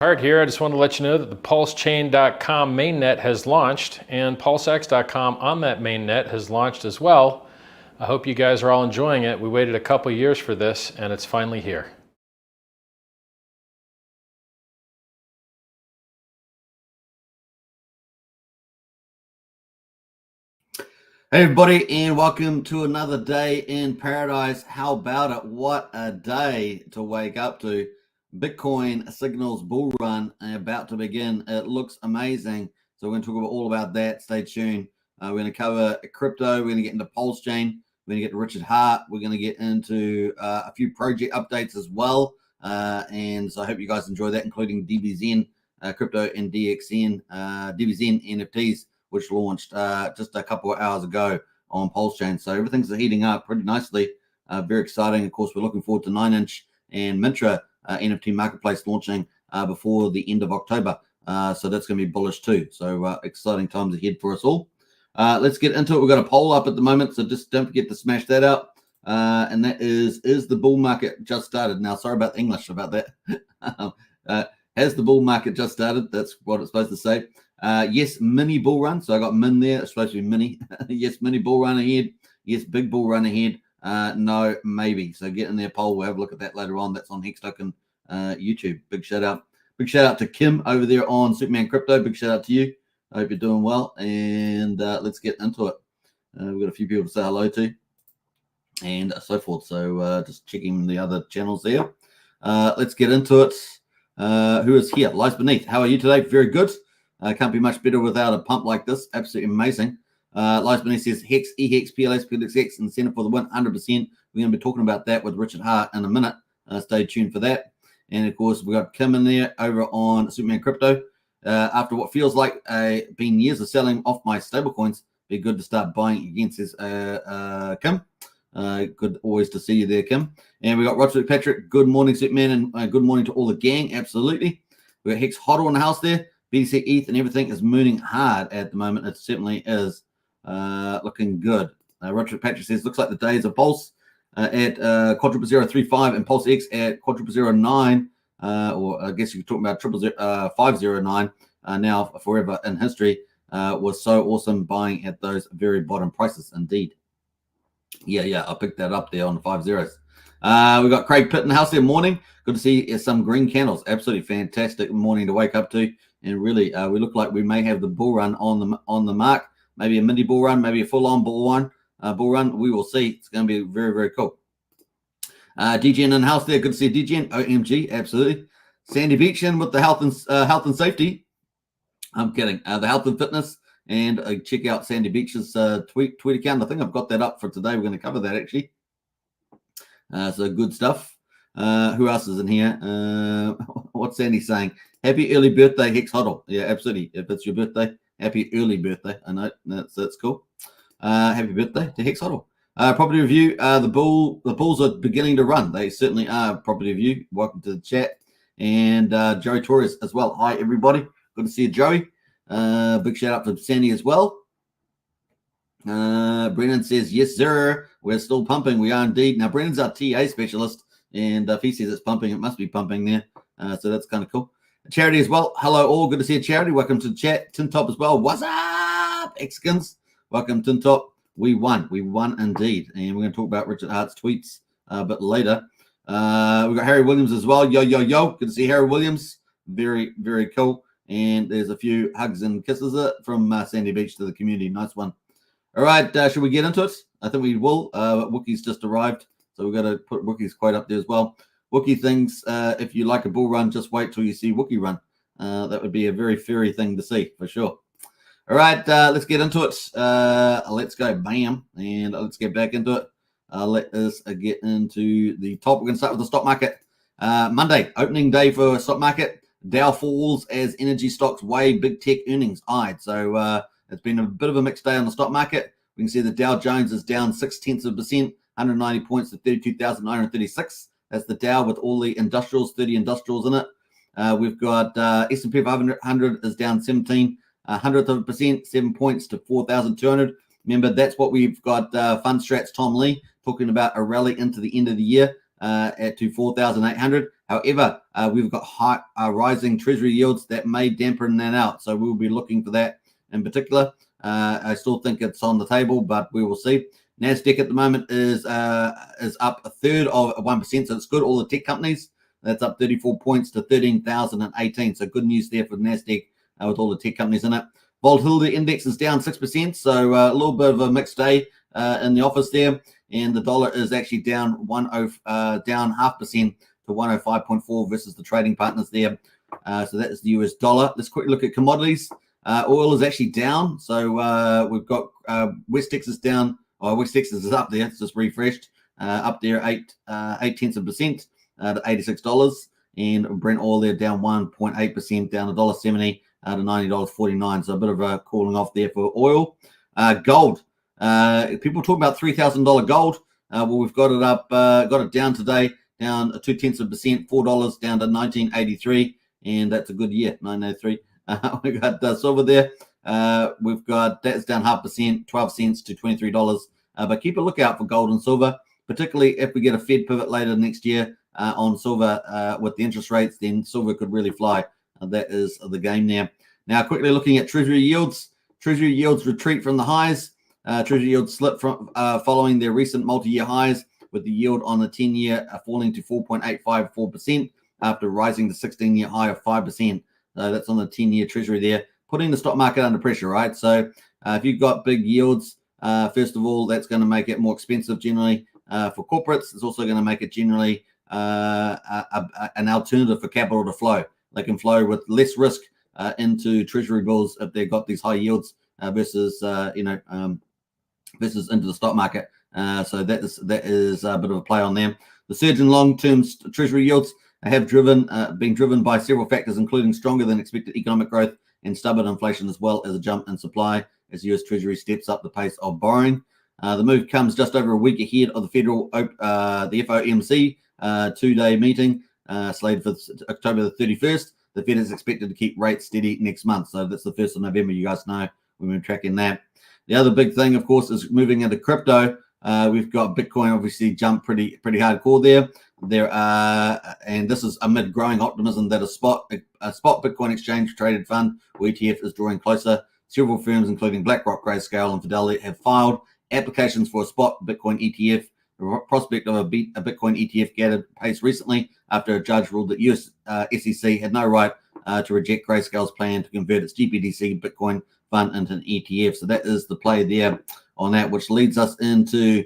Art here. I just want to let you know that the Pulsechain.com mainnet has launched, and PulseX.com on that mainnet has launched as well. I hope you guys are all enjoying it. We waited a couple years for this, and it's finally here. Hey everybody, and welcome to another day in paradise. How about it? What a day to wake up to. Bitcoin signals bull run about to begin. It looks amazing. So we're going to talk all about that. Stay tuned. We're going to cover crypto. We're going to get into Pulsechain. We're going to get to Richard Hart. We're going to get into a few project updates as well. And so I hope you guys enjoy that, including DBZN crypto and DXN, DBZN NFTs, which launched just a couple of hours ago on Pulsechain. So everything's heating up pretty nicely. Very exciting. Of course, we're looking forward to 9inch and Mintra NFT marketplace launching before the end of October. So that's going to be bullish too. So exciting times ahead for us all. Let's get into it. We've got a poll up at the moment, so just don't forget to smash that out. And that is the bull market just started? Now, sorry about the English about that. Has the bull market just started? That's what it's supposed to say. Yes, mini bull run. So I got min there. It's supposed to be mini. Yes, mini bull run ahead. Yes, big bull run ahead. No, maybe. So get in their poll. We'll have a look at that later on. That's on Hex Token YouTube. Big shout out. Big shout out to Kim over there on Superman Crypto. Big shout out to you. I hope you're doing well. And let's get into it. We've got a few people to say hello to and so forth. So just checking the other channels there. Let's get into it. Who is here? Lies Beneath. How are you today? Very good. Can't be much better without a pump like this. Absolutely amazing. Lies Beneath says Hex, EHEX, PLS, PLSX, incentive for the win, 100%. We're going to be talking about that with Richard Hart in a minute. Stay tuned for that. And of course, we've got Kim in there over on Superman Crypto. After what feels like been years of selling off my stablecoins, be good to start buying again, says Kim. Good always to see you there, Kim. And we got Roger Patrick. Good morning, Superman, and good morning to all the gang. Absolutely. We got Hex Hodl in the house there. BTC, ETH, and everything is mooning hard at the moment. It certainly is looking good. Roger Patrick says, looks like the days of Pulse at quadruple 035 and Pulse X at quadruple 09, or I guess you could talk about 509 now forever in history, was so awesome buying at those very bottom prices indeed. Yeah, I picked that up there on the 5 zeros. We got Craig Pitt in the house there. Morning. Good to see some green candles. Absolutely fantastic morning to wake up to. And really, we look like we may have the bull run on the mark. Maybe a mini bull run, maybe a full-on bull run. We will see. It's going to be very, very cool. DGN in the house there. Good to see DGN. OMG, absolutely. Sandy Beach in with the health and safety. I'm kidding. The health and fitness. And check out Sandy Beach's tweet account. I think I've got that up for today. We're going to cover that actually. So good stuff. Who else is in here? What's Sandy saying? Happy early birthday, Hex Hodl. Yeah, absolutely. If it's your birthday, happy early birthday. I know that's cool. Happy birthday to Hex Hodl. Property review. The bulls are beginning to run. They certainly are. Property review. Welcome to the chat. And Joey Torres as well. Hi everybody. Good to see you, Joey. Big shout out to Sandy as well. Brennan says, yes, sir. We're still pumping. We are indeed. Now, Brennan's our TA specialist, and if he says it's pumping, it must be pumping there. So that's kind of cool. Charity as well. Hello, all. Good to see you, Charity. Welcome to the chat. Tin Top as well. What's up, Excans? Welcome, Tin Top. We won. We won indeed. And we're going to talk about Richard Hart's tweets a bit later. We've got Harry Williams as well. Yo. Good to see Harry Williams. Very, very cool. And there's a few hugs and kisses from Sandy Beach to the community. Nice one. All right, should we get into it? I think we will. Wookie's just arrived, so we've got to put Wookie's quote up there as well. Wookie thinks if you like a bull run, just wait till you see Wookie run. That would be a very fairy thing to see, for sure. All right, let's get into it. Let's go, bam, and let's get back into it. Let us get into the top. We're going to start with the stock market. Monday, opening day for stock market. Dow falls as energy stocks weigh big tech earnings eyed. So it's been a bit of a mixed day on the stock market. We can see the Dow Jones is down 0.6%, 190 points to 32,936. That's the Dow with all the industrials, 30 industrials in it. We've got S&P 500 is down 0.17%, 7 points to 4,200. Remember, that's what we've got Fund Strats Tom Lee talking about a rally into the end of the year to 4,800. However, we've got high rising treasury yields that may dampen that out. So we'll be looking for that in particular. I still think it's on the table, but we will see. NASDAQ at the moment is up a third of 1%, so it's good. All the tech companies, that's up 34 points to 13,018. So good news there for NASDAQ with all the tech companies in it. Volatility index is down 6%, so a little bit of a mixed day in the office there. And the dollar is actually down down 0.5% to 105.4 versus the trading partners there. So that is the US dollar. Let's quickly look at commodities. Oil is actually down. So we've got West Texas down. West Texas is up there. It's just refreshed. Up there 0.8% to $86. And Brent oil there down 1.8%, down $1.70 to $90.49. So a bit of a cooling off there for oil. Gold. People talk about $3,000 gold. Well, we've got it up, got it down today, down 0.2%, $4 down to 1983, and that's a good year, 903. We got silver there. We've got that's down 0.5%, 12 cents to $23. But keep a lookout for gold and silver, particularly if we get a Fed pivot later next year on silver with the interest rates. Then silver could really fly. That is the game there. Now, quickly looking at treasury yields. Treasury yields retreat from the highs. Treasury yields slip from following their recent multi-year highs, with the yield on the 10-year falling to 4.854% after rising to 16-year high of 5%. That's on the 10-year treasury there, putting the stock market under pressure, right? So if you've got big yields, first of all, that's going to make it more expensive generally for corporates. It's also going to make it generally an alternative for capital to flow. They can flow with less risk into treasury bills if they've got these high yields versus versus into the stock market. So that is a bit of a play on them. The surge in long-term treasury yields have been driven by several factors, including stronger than expected economic growth and stubborn inflation, as well as a jump in supply as US Treasury steps up the pace of borrowing. The move comes just over a week ahead of the the FOMC two-day meeting slated for October the 31st. The Fed is expected to keep rates steady next month. So that's the 1st of November. You guys know we've been tracking that. The other big thing, of course, is moving into crypto. We've got Bitcoin obviously jumped pretty hardcore there. And this is amid growing optimism that a spot Bitcoin exchange traded fund or ETF is drawing closer. Several firms, including BlackRock, Grayscale, and Fidelity, have filed applications for a spot Bitcoin ETF. The prospect of a Bitcoin ETF gathered pace recently after a judge ruled that US SEC had no right to reject Grayscale's plan to convert its GBTC Bitcoin fund into an ETF. So that is the play there on that, which leads us into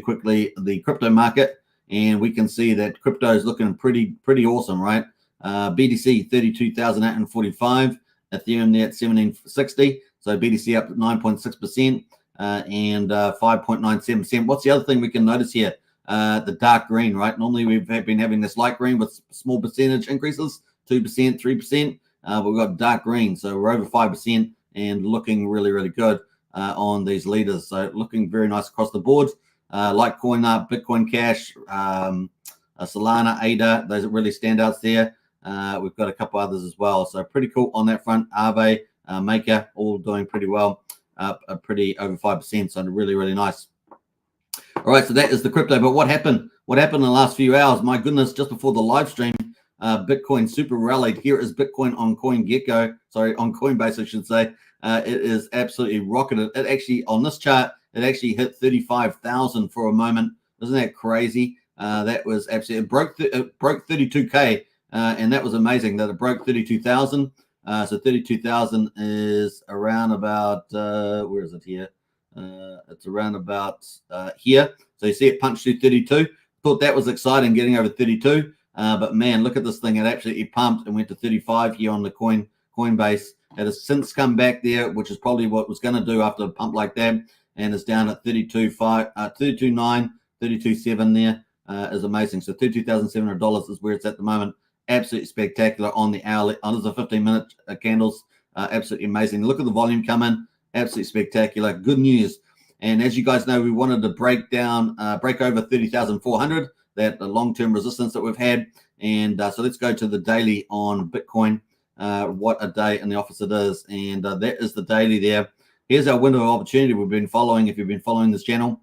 quickly the crypto market, and we can see that crypto is looking pretty awesome, right? BTC 32,845, Ethereum there at 1760. So BTC up 9.6%. And 5.97%. What's the other thing we can notice here? The dark green, right? Normally we've been having this light green with small percentage increases, 2%, 3%. But we've got dark green, so we're over 5% and looking really good on these leaders. So looking very nice across the board. Litecoin up, Bitcoin Cash, Solana, ADA, those are really standouts there. We've got a couple others as well. So pretty cool on that front. Aave, Maker, all doing pretty well. Up pretty over 5%, so really nice. All right, so that is the crypto. But what happened in the last few hours? My goodness, just before the live stream, Bitcoin super rallied. Here is Bitcoin on on Coinbase, I should say. It is absolutely rocketed. It actually, on this chart, it actually hit 35,000 for a moment. Isn't that crazy? That was absolutely, it broke 32K, and that was amazing that it broke 32,000. So 32,000 is around about, where is it here? It's around about here. So you see it punched through 32. Thought that was exciting, getting over 32. But man, look at this thing. It absolutely pumped and went to 35 here on the Coinbase. It has since come back there, which is probably what it was going to do after a pump like that. And it's down at 32.5, 32.9, 32.7 there. Is amazing. So $32,700 is where it's at the moment. Absolutely spectacular on the hourly. There's a 15-minute candles. Absolutely amazing. Look at the volume coming. Absolutely spectacular. Good news. And as you guys know, we wanted to break over 30,400, that long-term resistance that we've had. And so let's go to the daily on Bitcoin. What a day in the office it is. And that is the daily there. Here's our window of opportunity we've been following. If you've been following this channel,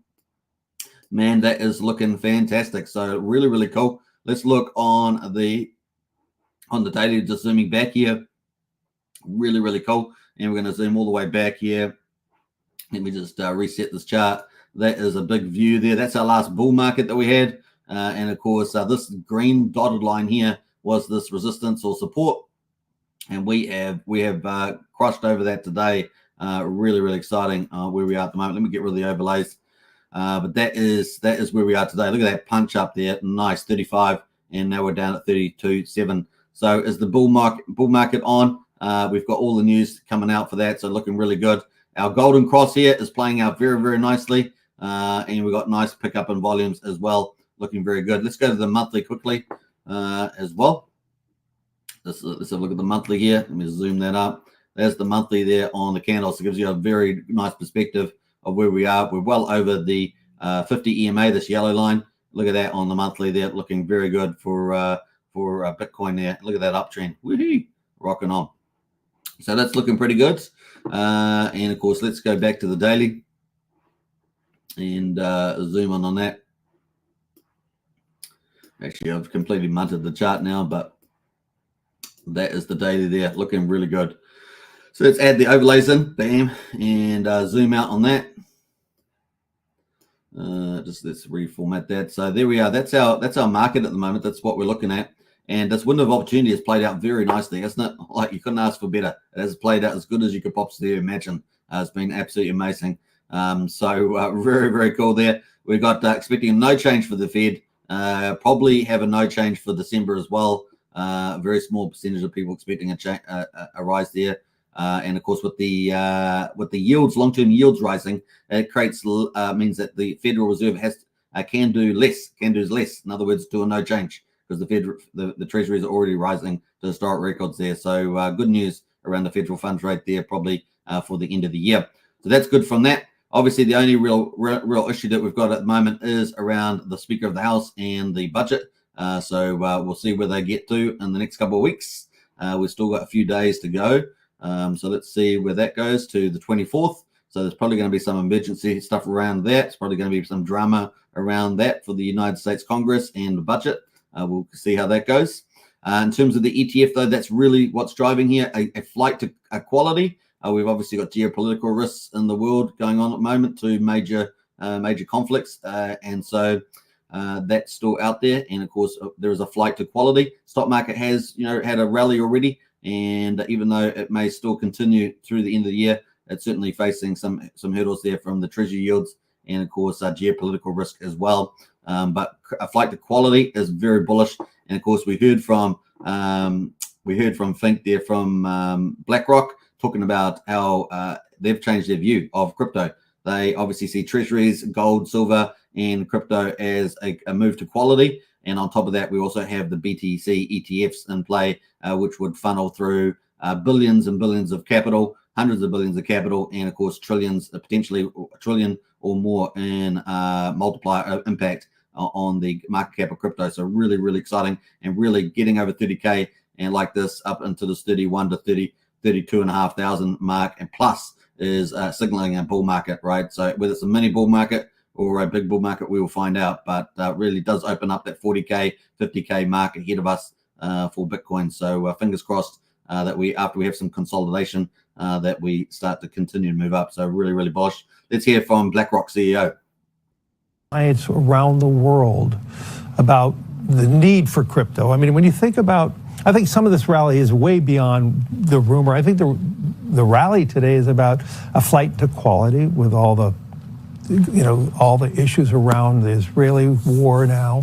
man, that is looking fantastic. So really cool. let's look on the daily, just zooming back here. Really, really cool. And we're going to zoom all the way back here. Let me just reset this chart. That is a big view there. That's our last bull market that we had. And of course, this green dotted line here was this resistance or support. And we have crossed over that today. Really, really exciting where we are at the moment. Let me get rid of the overlays. But that is where we are today. Look at that punch up there. Nice, 35. And now we're down at 32.7. So is the bull market on? We've got all the news coming out for that. So looking really good. Our golden cross here is playing out very, very nicely. And we've got nice pickup in volumes as well. Looking very good. Let's go to the monthly quickly as well. Let's have a look at the monthly here. Let me zoom that up. There's the monthly there on the candle. So it gives you a very nice perspective of where we are. We're well over the 50 EMA, this yellow line. Look at that on the monthly there. Looking very good for Bitcoin there. Look at that uptrend. Woohoo! Rocking on. So that's looking pretty good. And of course, let's go back to the daily and zoom on that. Actually, I've completely munted the chart now, but that is the daily there, looking really good. So let's add the overlays in, bam, and zoom out on that. Just let's reformat that. So there we are. That's our market at the moment. That's what we're looking at. And this window of opportunity has played out very nicely, hasn't it? Like, you couldn't ask for better. It has played out as good as you could possibly imagine. It's been absolutely amazing. Very, very cool there. We've got expecting no change for the Fed. Probably have a no change for December as well. Very small percentage of people expecting a rise there. And of course, with the yields, long-term yields rising, it creates means that the Federal Reserve can do less. In other words, do a no change, because the Treasury is already rising to historic records there. So good news around the federal funds rate there, probably for the end of the year. So that's good from that. Obviously, the only real issue that we've got at the moment is around the Speaker of the House and the budget. So we'll see where they get to in the next couple of weeks. We've still got a few days to go. So let's see where that goes to the 24th. So there's probably going to be some emergency stuff around that. It's probably going to be some drama around that for the United States Congress and the budget. We'll see how that goes. In terms of the ETF, though, that's really what's driving here, a flight to quality. We've obviously got geopolitical risks in the world going on at the moment, to major conflicts. And so that's still out there. And of course, there is a flight to quality. Stock market has, had a rally already. And even though it may still continue through the end of the year, it's certainly facing some hurdles there from the treasury yields and, of course, geopolitical risk as well. But a flight to quality is very bullish. And of course, we heard from Fink there from BlackRock, talking about how they've changed their view of crypto. They obviously see treasuries, gold, silver, and crypto as a move to quality. And on top of that, we also have the BTC ETFs in play, which would funnel through billions and billions of capital, hundreds of billions of capital, and of course trillions, potentially a trillion or more in multiplier impact on the market cap of crypto. So really, really exciting, and really getting over 30K and like this up into this 31 to 30, 32,500 mark and plus is signaling a bull market, right? So whether it's a mini bull market or a big bull market, we will find out, but really does open up that 40K, 50K mark ahead of us for Bitcoin. So fingers crossed that after we have some consolidation, that we start to continue to move up. So really, really bullish. Let's hear from BlackRock CEO. Clients around the world about the need for crypto. I mean, when you think about, I think some of this rally is way beyond the rumor. I think the rally today is about a flight to quality with all the, all the issues around the Israeli war now,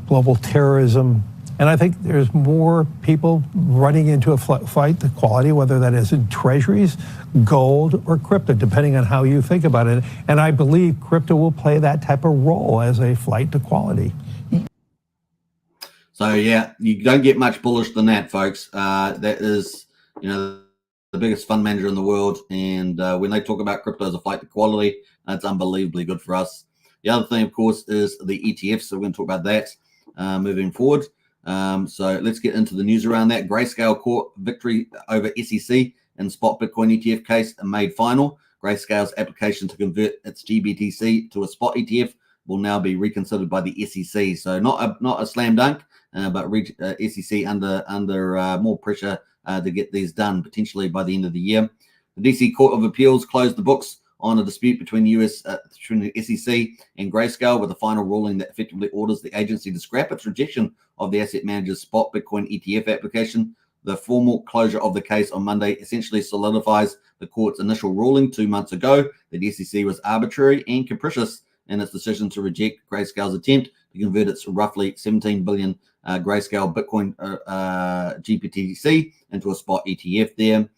global terrorism. And I think there's more people running into a flight to quality, whether that is in treasuries, gold, or crypto, depending on how you think about it. And I believe crypto will play that type of role as a flight to quality. So yeah, you don't get much bullish than that, folks. That is, the biggest fund manager in the world. And when they talk about crypto as a flight to quality, that's unbelievably good for us. The other thing, of course, is the ETFs. So we're going to talk about that moving forward. So let's get into the news around that. Grayscale court victory over SEC and spot Bitcoin ETF case made final. Grayscale's application to convert its GBTC to a spot ETF will now be reconsidered by the SEC. So not a slam dunk, but SEC under more pressure to get these done potentially by the end of the year. The DC Court of Appeals closed the books on a dispute between the SEC and Grayscale with a final ruling that effectively orders the agency to scrap its rejection of the asset manager's spot Bitcoin ETF application. The formal closure of the case on Monday essentially solidifies the court's initial ruling 2 months ago that the SEC was arbitrary and capricious in its decision to reject Grayscale's attempt to convert its roughly 17 billion Grayscale Bitcoin GPTC into a spot ETF there.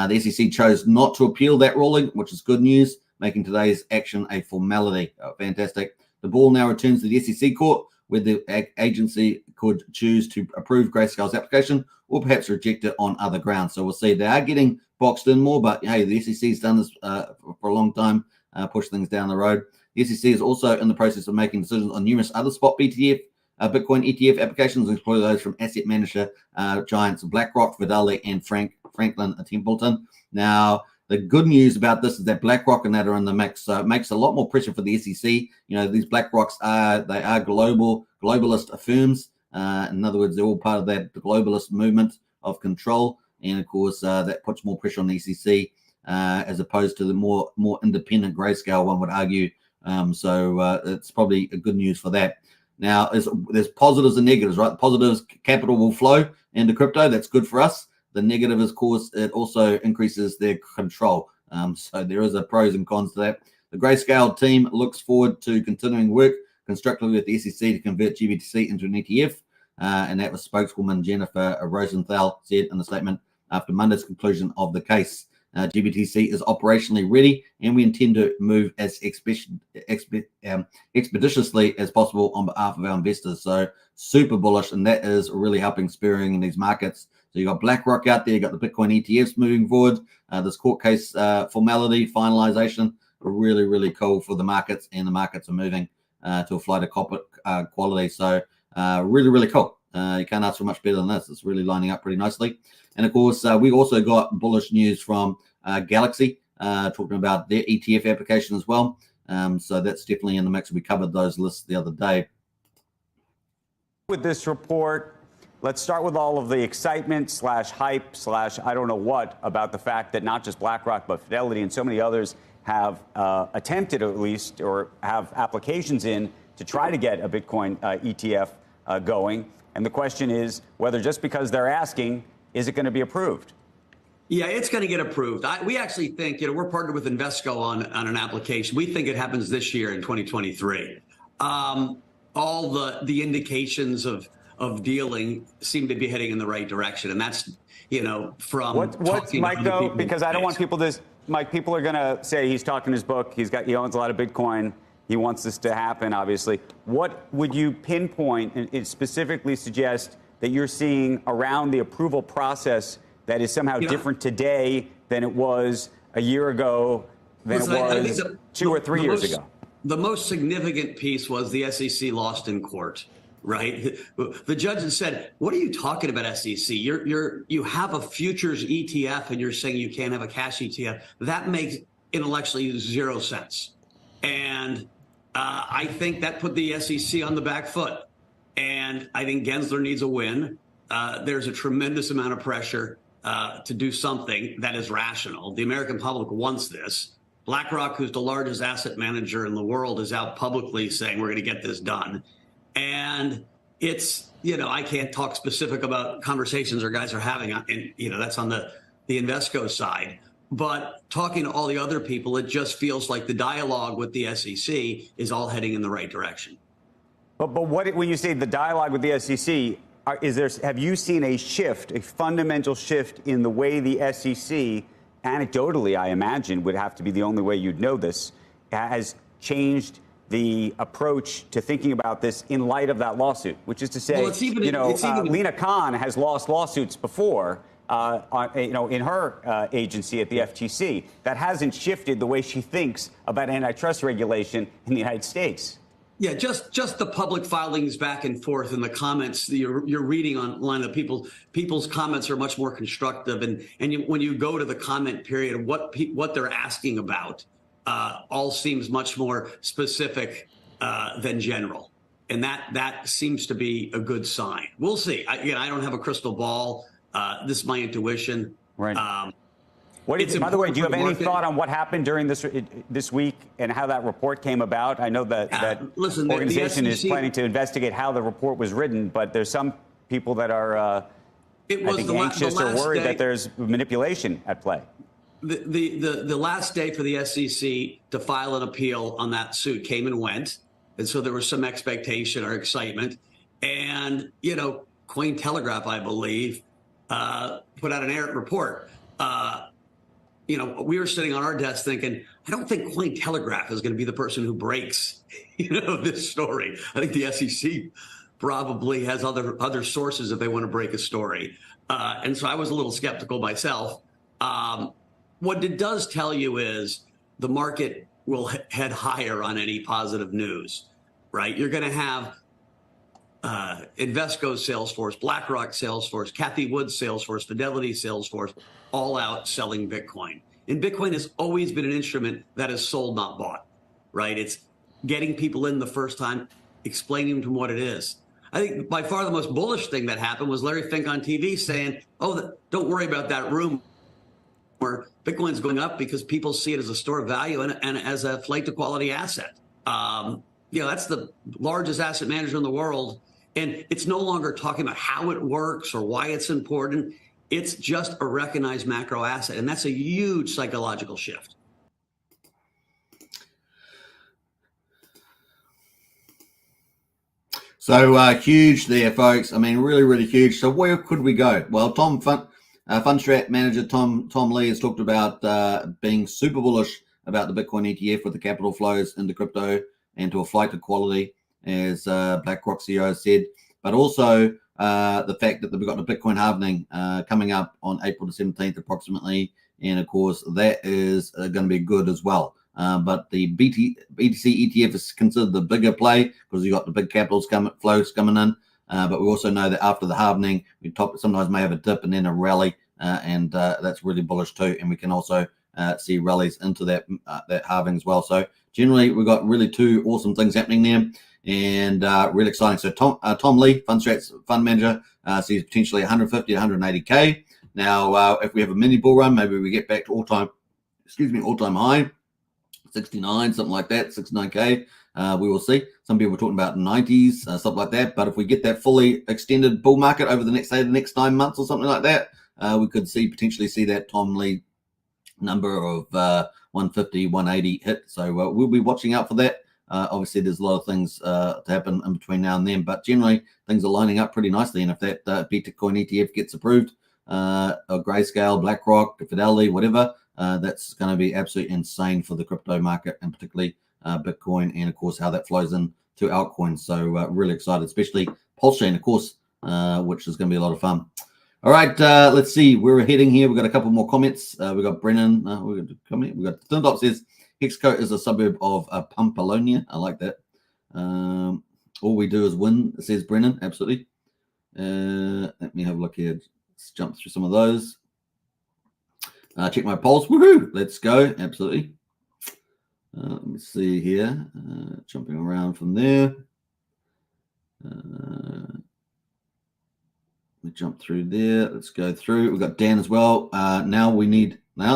The SEC chose not to appeal that ruling, which is good news, making today's action a formality. Fantastic. The ball now returns to the SEC court, where the agency could choose to approve Grayscale's application or perhaps reject it on other grounds. So we'll see. They are getting boxed in more, but hey, the SEC's done this for a long time, push things down the road. The SEC is also in the process of making decisions on numerous other spot Bitcoin ETF applications, including those from asset manager giants BlackRock, Fidelity, and Franklin Templeton. Now, the good news about this is that BlackRock and that are in the mix, so it makes a lot more pressure for the SEC. You know, these BlackRocks are globalist firms. In other words, they're all part of the globalist movement of control, and of course, that puts more pressure on the SEC as opposed to the more independent Grayscale, one would argue. So it's probably a good news for that. Now, there's positives and negatives, right? The positives, capital will flow into crypto. That's good for us. The negative is, of course, it also increases their control. So there is a pros and cons to that. The Grayscale team looks forward to continuing work constructively with the SEC to convert GBTC into an ETF. And that was spokeswoman Jennifer Rosenthal said in a statement after Monday's conclusion of the case. GBTC is operationally ready, and we intend to move as expeditiously as possible on behalf of our investors. So super bullish, and that is really helping spurring in these markets. So you got BlackRock out there, you got the Bitcoin ETFs moving forward. This court case formality, finalization, really, really cool for the markets, and the markets are moving to a flight of quality. So really, really cool. You can't ask for much better than this. It's really lining up pretty nicely. And of course, we also got bullish news from Galaxy, talking about their ETF application as well. So that's definitely in the mix. We covered those lists the other day. With this report, let's start with all of the excitement / hype / I don't know what about the fact that not just BlackRock, but Fidelity and so many others have attempted, at least, or have applications in to try to get a Bitcoin ETF going. And the question is whether just because they're asking, is it going to be approved? Yeah, it's going to get approved. We actually think, we're partnered with Invesco on an application. We think it happens this year in 2023. All the indications of dealing seem to be heading in the right direction. And that's, from what's Mike, though, because I don't want people to, Mike, people are going to say he's talking his book. He owns a lot of Bitcoin. He wants this to happen, obviously. What would you pinpoint and specifically suggest that you're seeing around the approval process that is somehow different today than it was a year ago, than it was 2 or 3 years ago? The most significant piece was the SEC lost in court, right? The judge had said, what are you talking about, SEC? You have a futures ETF and you're saying you can't have a cash ETF. That makes intellectually 0 sense. And I think that put the SEC on the back foot. And I think Gensler needs a win. There's a tremendous amount of pressure to do something that is rational. The American public wants this. BlackRock, who's the largest asset manager in the world, is out publicly saying we're going to get this done. And it's, I can't talk specific about conversations our guys are having, and that's on the Invesco side. But talking to all the other people, it just feels like the dialogue with the SEC is all heading in the right direction. But when you say the dialogue with the SEC, have you seen a shift, a fundamental shift in the way the SEC, anecdotally, I imagine, would have to be the only way you'd know this, has changed the approach to thinking about this in light of that lawsuit? Which is to say, Lena Khan has lost lawsuits before, in her agency at the FTC. That hasn't shifted the way she thinks about antitrust regulation in the United States. Yeah, just the public filings back and forth and the comments you're reading online, the people's comments are much more constructive. And when you go to the comment period, what they're asking about all seems much more specific than general. And that seems to be a good sign. We'll see. I don't have a crystal ball. This is my intuition. Right. By the way, do you have any thought on what happened during this week and how that report came about? I know that listen, organization the is SEC, planning to investigate how the report was written, but there's some people that are, I think, anxious or worried that there's manipulation at play. The last day for the SEC to file an appeal on that suit came and went. And so there was some expectation or excitement. And, Cointelegraph, I believe, put out an errant report. We were sitting on our desk thinking, I don't think Cointelegraph is going to be the person who breaks, this story. I think the SEC probably has other sources if they want to break a story. And so I was a little skeptical myself. What it does tell you is the market will head higher on any positive news, right? You're going to have Invesco's Salesforce, BlackRock Salesforce, Cathie Wood's Salesforce, Fidelity Salesforce, all out selling Bitcoin. And Bitcoin has always been an instrument that is sold, not bought, right? It's getting people in the first time, explaining to them what it is. I think by far the most bullish thing that happened was Larry Fink on TV saying, don't worry about that rumor. Bitcoin's going up because people see it as a store of value and as a flight to quality asset. That's the largest asset manager in the world. And it's no longer talking about how it works or why it's important. It's just a recognized macro asset. And that's a huge psychological shift. So huge there, folks. I mean, really, really huge. So where could we go? Well, Fundstrat manager Tom Lee has talked about being super bullish about the Bitcoin ETF with the capital flows into crypto and to a flight to quality, as BlackRock CEO said, but also the fact that we've got the Bitcoin halving coming up on April the 17th approximately, and of course that is going to be good as well. But the BTC ETF is considered the bigger play because you've got the big capitals flows coming in. But we also know that after the halvening, we sometimes may have a dip and then a rally, and that's really bullish too. And we can also see rallies into that halving as well. So generally, we've got really two awesome things happening there, and really exciting. So Tom Lee, Fundstrat's fund manager, sees potentially 150 to 180K. Now, if we have a mini bull run, maybe we get back to all-time high, 69, something like that, 69K. We will see. Some people are talking about 90s, stuff like that. But if we get that fully extended bull market over the next 9 months or something like that, we could potentially see that Tom Lee number of 150, 180 hit. So we'll be watching out for that. Obviously, there's a lot of things to happen in between now and then, but generally things are lining up pretty nicely. And if that Bitcoin ETF gets approved, or Grayscale, BlackRock, Fidelity, whatever, that's going to be absolutely insane for the crypto market, and particularly Bitcoin, and of course how that flows into altcoins. So really excited, especially Pulsechain, of course, which is going to be a lot of fun. All right, let's see where we're heading here. We've got a couple more comments. We've got Brennan. We've got a comment. We've got Thundop says Hexco is a suburb of Pampalonia. I like that. All we do is win, says Brennan. Absolutely. Let me have a look here. Let's jump through some of those. Check my polls. Woohoo! Let's go. Absolutely. Let me see here. Jumping around from there. We jump through there. Let's go through. We've got Dan as well. Now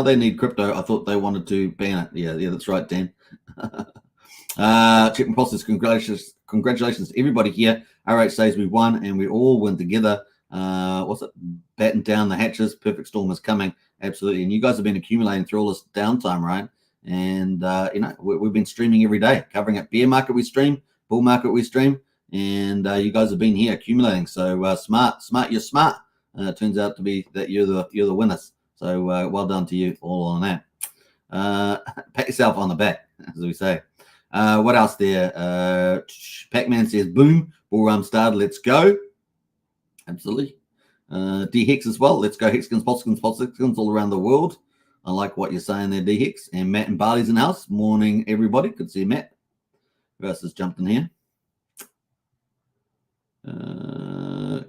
they need crypto. I thought they wanted to ban it. Yeah, that's right, Dan. Check my pulses. Congratulations to everybody here. RH says we won and we all win together. What's it? Batten down the hatches. Perfect storm is coming. Absolutely. And you guys have been accumulating through all this downtime, right? And we've been streaming every day, covering it. Bear market we stream, bull market we stream, and you guys have been here accumulating. So smart, you're smart. Turns out to be that you're the winners. So well done to you all on that. Pat yourself on the back, as we say. What else there? Pac-Man says, boom, bull run started. Let's go. Absolutely. D-Hex as well. Let's go. Hexkins, Pulsechains all around the world. I like what you're saying there, D-Hex. And Matt and Barley's in the house. Morning, everybody. Good to see you, Matt. Who else has jumped in here?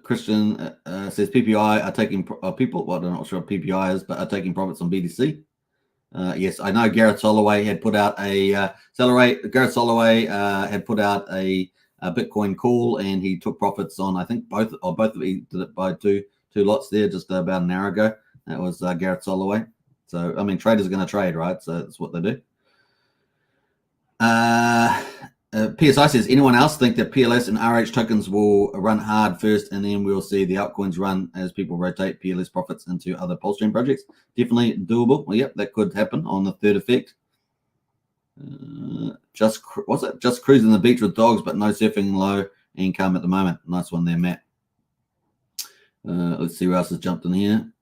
Christian says PPI are taking people. Well, I'm not sure what PPI is, but are taking profits on BTC. Yes, I know Garrett Soloway had put out a Garrett Soloway had put out a Bitcoin call, and he took profits on, I think both of he did it by two lots there just about an hour ago. That was Garrett Soloway. So I mean, traders are going to trade, right? So that's what they do. PSI says, anyone else think that PLS and RH tokens will run hard first, and then we'll see the altcoins run as people rotate PLS profits into other Pulsechain projects? Definitely doable. Well, yep, that could happen on the third effect. Just cruising the beach with dogs, but no surfing, low income at the moment. Nice one there, Matt. Let's see who else has jumped in here.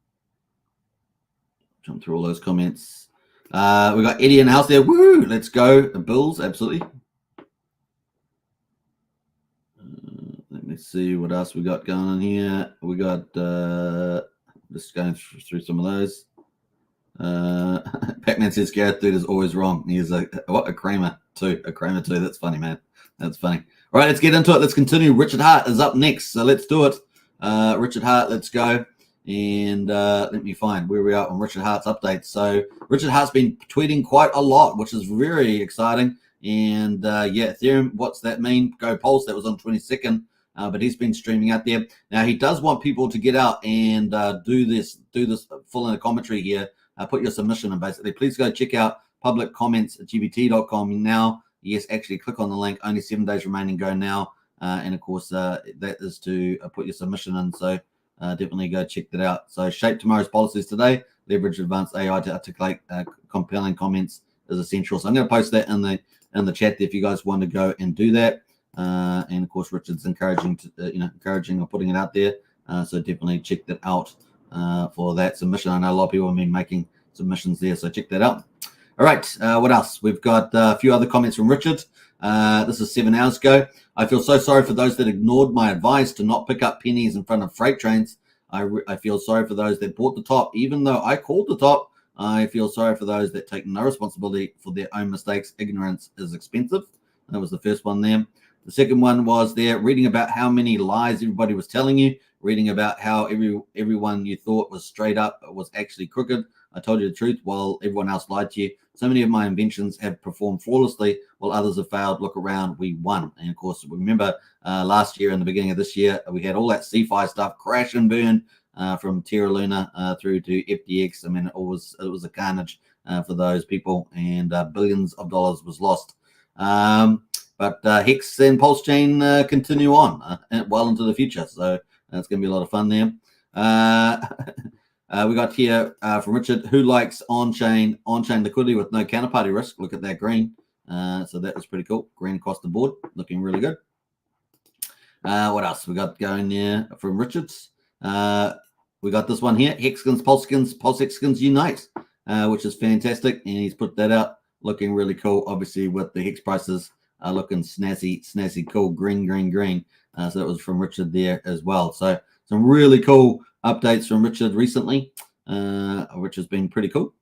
Jump through all those comments. We got Eddie in the house there. Woo! Let's go. The Bulls, absolutely. Let me see what else we got going on here. We got just going through some of those. Pac-Man says Garrett dude is always wrong. He's a Kramer too. A Kramer too. That's funny, man. That's funny. All right, let's get into it. Let's continue. Richard Hart is up next, so let's do it. Richard Hart, let's go. And let me find where we are on Richard Hart's updates. So Richard Hart's been tweeting quite a lot, which is very exciting. And yeah, Ethereum, what's that mean? Go Pulse, that was on 22nd. But he's been streaming out there. Now he does want people to get out and do this full in a commentary here. Put your submission in basically. Please go check out public comments at gbt.com now. Yes, actually click on the link. Only 7 days remaining. Go now. And of course, that is to put your submission in. So definitely go check that out. So shape tomorrow's policies today. Leverage advanced AI to articulate compelling comments is essential. So I'm going to post that in the chat there if you guys want to go and do that. And of course, Richard's encouraging or putting it out there. So definitely check that out for that submission. I know a lot of people have been making submissions there, so check that out. All right, what else? We've got a few other comments from Richard. This is 7 hours ago. I feel so sorry for those that ignored my advice to not pick up pennies in front of freight trains. I feel sorry for those that bought the top, even though I called the top. I feel sorry for those that take no responsibility for their own mistakes. Ignorance is expensive. That was the first one there. The second one was there, reading about how many lies everybody was telling you, reading about how everyone you thought was straight up was actually crooked. I told you the truth while everyone else lied to you. So many of my inventions have performed flawlessly while others have failed. Look around, we won. And of course, remember last year and the beginning of this year, we had all that CFI stuff crash and burn from Terra Luna through to FTX. I mean, it was a carnage for those people, and billions of dollars was lost. But Hex and Pulsechain continue on well into the future. So it's going to be a lot of fun there. We got here from Richard, who likes on-chain liquidity with no counterparty risk. Look at that green. So that was pretty cool. Green across the board, looking really good. What else we got going there from Richards? We got this one here, Hexkins, Pulsexkins Unite, which is fantastic. And he's put that out, looking really cool. Obviously with the Hex prices looking snazzy, cool, green. So that was from Richard there as well. So some really cool updates from Richard recently, which has been pretty cool.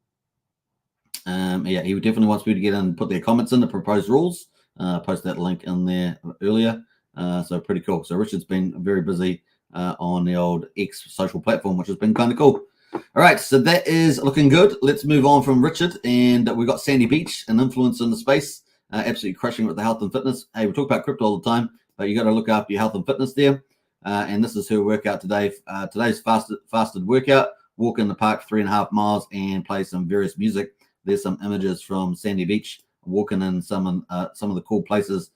Yeah, he definitely wants people to get in and put their comments in the proposed rules. Post that link in there earlier. So pretty cool. So Richard's been very busy on the old X social platform, which has been kind of cool. All right, so that is looking good. Let's move on from Richard. And we've got Sandy Beach, an influencer in the space, absolutely crushing with the health and fitness. Hey, we talk about crypto all the time, but you got to look after your health and fitness there. And this is her workout today. Today's fasted workout. Walk in the park 3.5 miles and play some various music. There's some images from Sandy Beach, walking in some of the cool places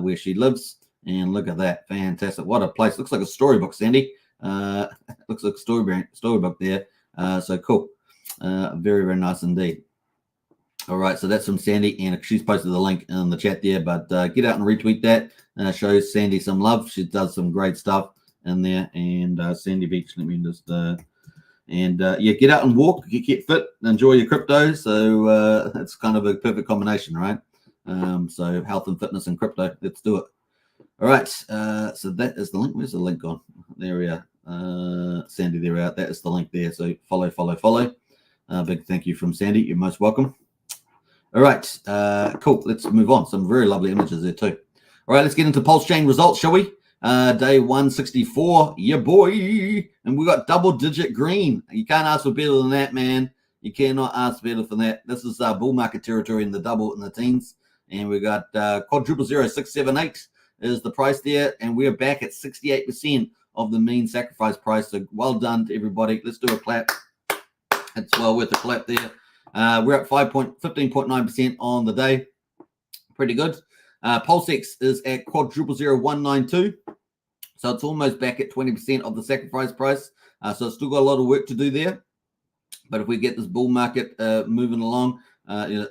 where she lives. And look at that, fantastic! What a place! Looks like a storybook, Sandy. Looks like a storybook there. So cool, very nice indeed. All right, so that's from Sandy, and she's posted the link in the chat there. But get out and retweet that. Shows Sandy some love. She does some great stuff in there. And Sandy Beach, let me just yeah, get out and walk, get fit, enjoy your crypto. So that's kind of a perfect combination, right? So health and fitness and crypto. Let's do it. All right. So that is the link. Where's the link gone? There we are. Sandy, there we are. That is the link there. So follow. Big thank you from Sandy. You're most welcome. All right, cool. Let's move on. Some very lovely images there too. All right, let's get into Pulsechain results, shall we? Day 164, yeah, boy. And we got double-digit green. You can't ask for better than that, man. You cannot ask better than that. This is bull market territory in the double and the teens. And we got quadruple 0678 is the price there. And we're back at 68% of the mean sacrifice price. So well done to everybody. Let's do a clap. It's well worth a clap there. We're at 15.9% on the day. Pretty good. PulseX is at quadruple 0192. So it's almost back at 20% of the sacrifice price. So it's still got a lot of work to do there. But if we get this bull market moving along,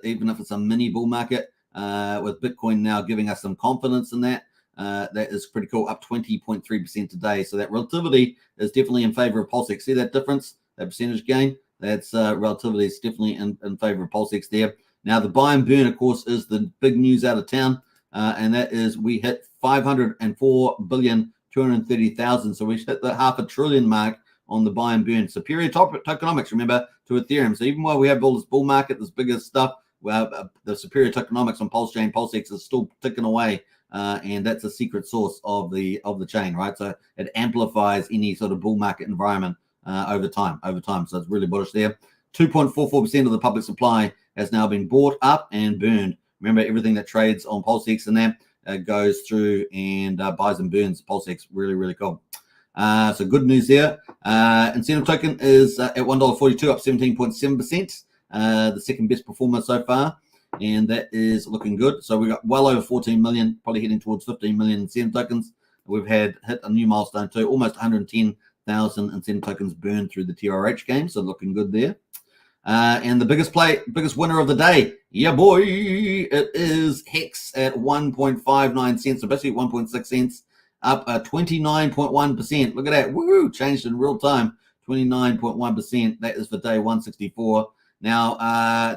even if it's a mini bull market, with Bitcoin now giving us some confidence in that, that is pretty cool, up 20.3% today. So that relativity is definitely in favor of PulseX. See that difference, that percentage gain? That's relativity is definitely in favor of PulseX there. Now, the buy and burn, of course, is the big news out of town, and that is we hit 504,230,000. So we hit the $500 billion mark on the buy and burn. Superior tokenomics, remember, to Ethereum. So even while we have all this bull market, this bigger stuff, well, the superior tokenomics on Pulsechain, PulseX is still ticking away, and that's a secret source of the chain, right? So it amplifies any sort of bull market environment over time. So it's really bullish there. 2.44% of the public supply has now been bought up and burned. Remember, everything that trades on PulseX and that goes through and buys and burns PulseX. Really, really cool. So good news there. Incentive token is at $1.42, up 17.7%. The second best performer so far, and that is looking good. So we got well over 14 million, probably heading towards 15 million incentive tokens. We've hit a new milestone too, almost 110,000 incentive tokens burned through the TRH game, so looking good there. And the biggest winner of the day, yeah boy, it is Hex at 1.59 cents, so basically 1.6 cents, up 29.1%. Look at that, woo, changed in real time, 29.1%. That is for day 164. Now,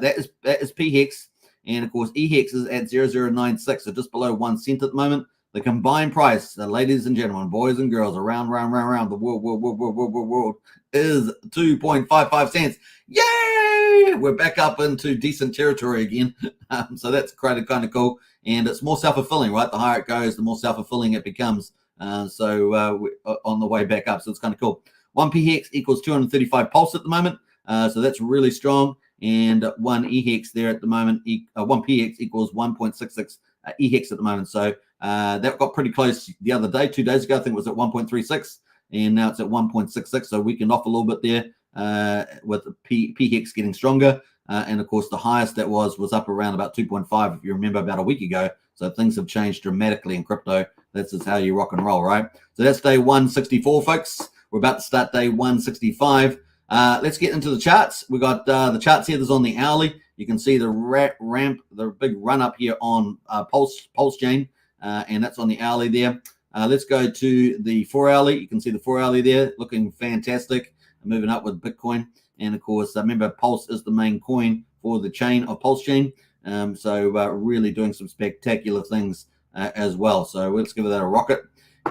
that is PHEX, and of course, EHEX is at 0096, so just below 1 cent at the moment. The combined price, ladies and gentlemen, boys and girls, around the world, is 2.55 cents. Yay! We're back up into decent territory again. So that's kind of cool. And it's more self-fulfilling, right? The higher it goes, the more self-fulfilling it becomes. So we're on the way back up. So it's kind of cool. 1 PHEX equals 235 pulse at the moment. So that's really strong. And 1 EHEX there at the moment, 1 PHEX equals 1.66 EHEX at the moment. So that got pretty close the other day, 2 days ago. I think it was at 1.36, and now it's at 1.66. So we can off a little bit there with the PHEX getting stronger. And of course, the highest that was up around about 2.5, if you remember, about a week ago. So things have changed dramatically in crypto. That's just how you rock and roll, right? So that's day 164, folks. We're about to start day 165. Let's get into the charts. We got the charts here. There's on the hourly. You can see the ramp, the big run up here on Pulsechain, and that's on the hourly there. Let's go to the 4 hourly. You can see the 4 hourly there, looking fantastic, moving up with Bitcoin. And of course, remember, Pulse is the main coin for the chain of Pulsechain. So really doing some spectacular things as well. So let's give that a rocket,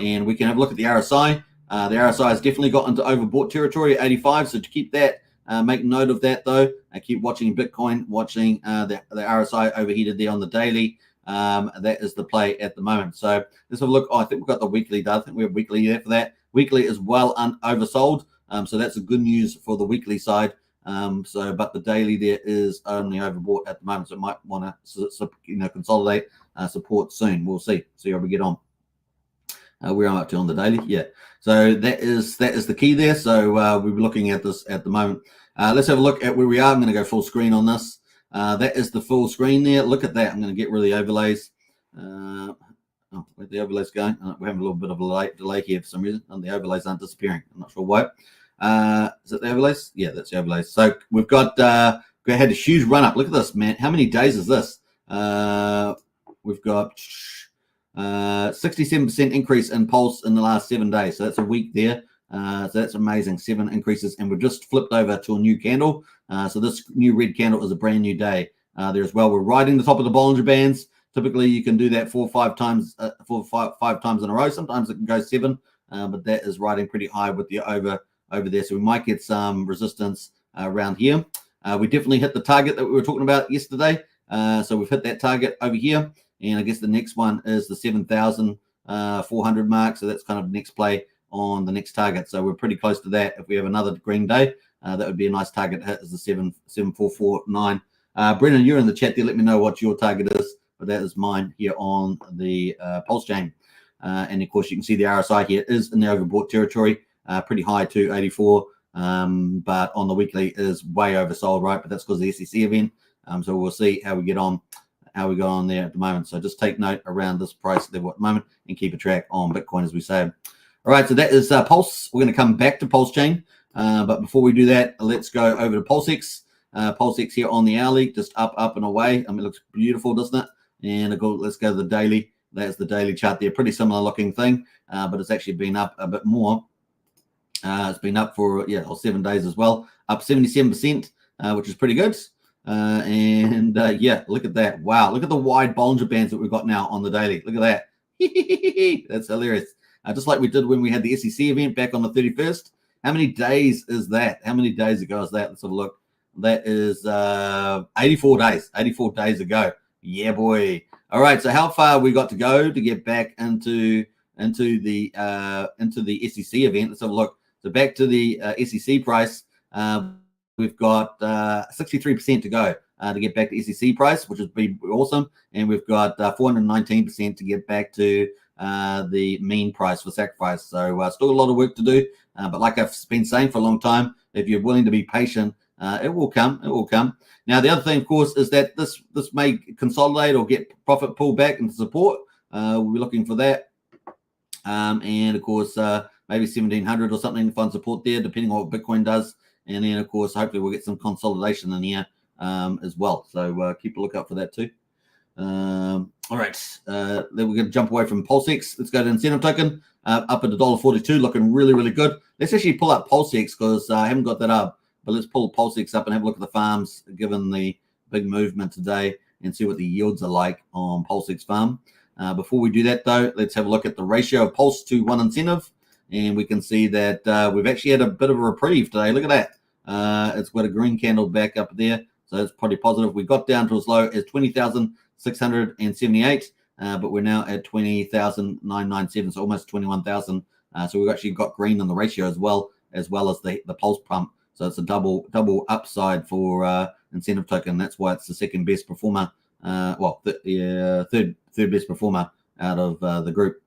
and we can have a look at the RSI. The RSI has definitely got into overbought territory at 85. So to keep that, make note of that though. Keep watching Bitcoin, watching the RSI overheated there on the daily. That is the play at the moment. So let's have a look. Oh, I think we've got the weekly data. I think we have weekly there for that. Weekly is well oversold. So that's a good news for the weekly side. But the daily there is only overbought at the moment. So it might want to consolidate support soon. We'll see how we get on. Where I'm up to on the daily, yeah. So that is the key there. So we'll be looking at this at the moment. Let's have a look at where we are. I'm going to go full screen on this. That is the full screen there. Look at that. I'm going to get rid of the overlays. Where's the overlays going? We're having a little bit of a delay here for some reason, and the overlays aren't disappearing. I'm not sure why. Is it the overlays? Yeah, that's the overlays. So we've got we had a huge run up. Look at this, man. How many days is this? We've got 67% increase in Pulse in the last 7 days. So that's a week there. So that's amazing. 7 increases, and we've just flipped over to a new candle. So this new red candle is a brand new day there as well. We're riding the top of the Bollinger Bands. Typically, you can do that 4 or 5 times, five times in a row. Sometimes it can go 7, but that is riding pretty high with the over there. So we might get some resistance around here. We definitely hit the target that we were talking about yesterday. So we've hit that target over here. And I guess the next one is the 7,400 mark. So that's kind of the next play on the next target. So we're pretty close to that. If we have another green day, that would be a nice target hit, is the 7449. Brennan, you're in the chat there. Let me know what your target is. But that is mine here on the Pulsechain. And of course, you can see the RSI here is in the overbought territory, pretty high, 284. But on the weekly is way oversold, right? But that's because of the SEC event. So we'll see how we get on there at the moment. So just take note around this price level at the moment and keep a track on Bitcoin, as we say. All right, so that is Pulse. We're going to come back to Pulsechain. But before we do that, let's go over to PulseX. PulseX here on the hourly, just up and away. I mean, it looks beautiful, doesn't it? And let's go to the daily. That's the daily chart there. Pretty similar looking thing, but it's actually been up a bit more. It's been up for 7 days as well, up 77%, which is pretty good. Look at that. Wow, look at the wide Bollinger Bands that we've got now on the daily. Look at that. That's hilarious. Just like we did when we had the SEC event back on the 31st. How many days is that? How many days ago is that? Let's have a look. That is 84 days. 84 days ago. Yeah, boy. All right. So how far we got to go to get back into the SEC event? Let's have a look. So back to the SEC price. We've got 63% to go to get back to SEC price, which would be awesome. And we've got 419% to get back to the mean price for Sacrifice. So still a lot of work to do. But like I've been saying for a long time, if you're willing to be patient, it will come. It will come. Now, the other thing, of course, is that this may consolidate or get profit pulled back into support. We'll be looking for that. And, of course, maybe 1,700 or something to find support there, depending on what Bitcoin does. And then, of course, hopefully we'll get some consolidation in here as well. So keep a lookout for that too. All right. Then we're going to jump away from PulseX. Let's go to incentive token, up at $1.42, looking really, really good. Let's actually pull up PulseX because I haven't got that up. But let's pull PulseX up and have a look at the farms, given the big movement today, and see what the yields are like on PulseX farm. Before we do that, though, let's have a look at the ratio of Pulse to one incentive. And we can see that we've actually had a bit of a reprieve today. Look at that. It's got a green candle back up there. So it's pretty positive. We got down to as low as 20,678, but we're now at 20,997, so almost 21,000. So we've actually got green in the ratio as well as the Pulse pump. So it's a double upside for incentive token. That's why it's the second best performer. Third best performer out of the group.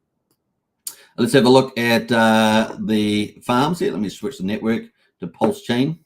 Let's have a look at the farms here. Let me switch the network to Pulsechain.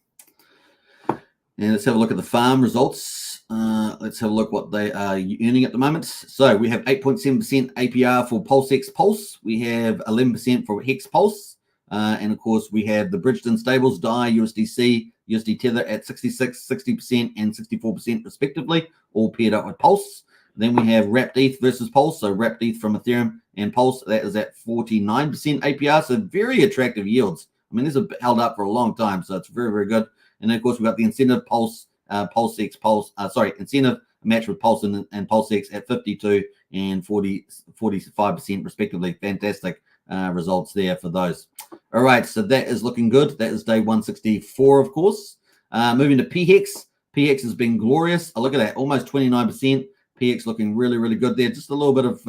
And let's have a look at the farm results. Let's have a look what they are earning at the moment. So we have 8.7% APR for PulseX Pulse. We have 11% for Hex Pulse. And of course, we have the Bridgeton Stables, DAI, USDC, USD Tether at 66, 60%, and 64% respectively, all paired up with Pulse. Then we have Wrapped ETH versus Pulse. So Wrapped ETH from Ethereum and Pulse, that is at 49% APR. So very attractive yields. I mean, these have held up for a long time, so it's very, very good. And then, of course, we've got the incentive Pulse, incentive match with Pulse and PulseX at 52 and 45% respectively. Fantastic results there for those. All right, so that is looking good. That is day 164, of course. Moving to PHEX. PHEX has been glorious. Oh, look at that, almost 29%. PX looking really, really good there. Just a little bit of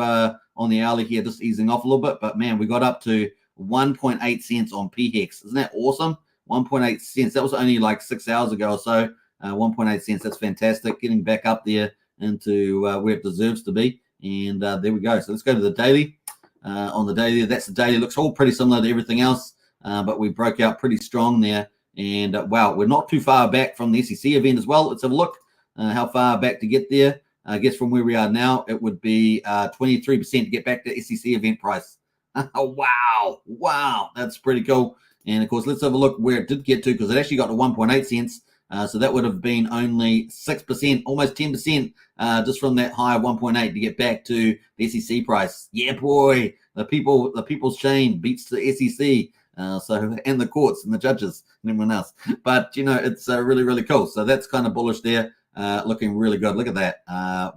on the hourly here, just easing off a little bit. But, man, we got up to 1.8 cents on PHEX. Isn't that awesome? 1.8 cents. That was only like 6 hours ago or so. 1.8 cents. That's fantastic. Getting back up there into where it deserves to be. And there we go. So let's go to the daily. On the daily, that's the daily. Looks all pretty similar to everything else. But we broke out pretty strong there. And, wow, we're not too far back from the SEC event as well. Let's have a look how far back to get there. I guess from where we are now, it would be 23% to get back to SEC event price. Wow, that's pretty cool. And, of course, let's have a look where it did get to, because it actually got to 1.8 cents. So that would have been only 6%, almost 10%, just from that high of 1.8 to get back to the SEC price. Yeah, boy, the people's chain beats the SEC. And the courts and the judges and everyone else. But, it's really, really cool. So that's kind of bullish there. Looking really good. Look at that.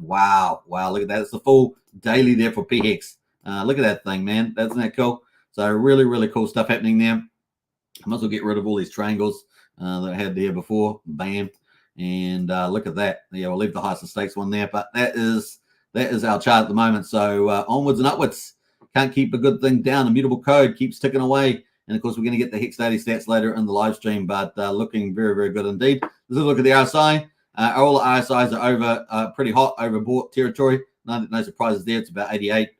Wow. Look at that. It's the full daily there for PX. Look at that thing, man. Isn't that cool? So really, really cool stuff happening there. I might as well get rid of all these triangles that I had there before. Bam. And look at that. Yeah, we'll leave the highest stakes one there. But that is our chart at the moment. So onwards and upwards. can't keep a good thing down. Immutable code keeps ticking away. And of course, we're going to get the Hex daily stats later in the live stream, but looking very, very good indeed. Let's look at the RSI. All the RSIs are over, pretty hot, overbought territory. No surprises there. It's about 88.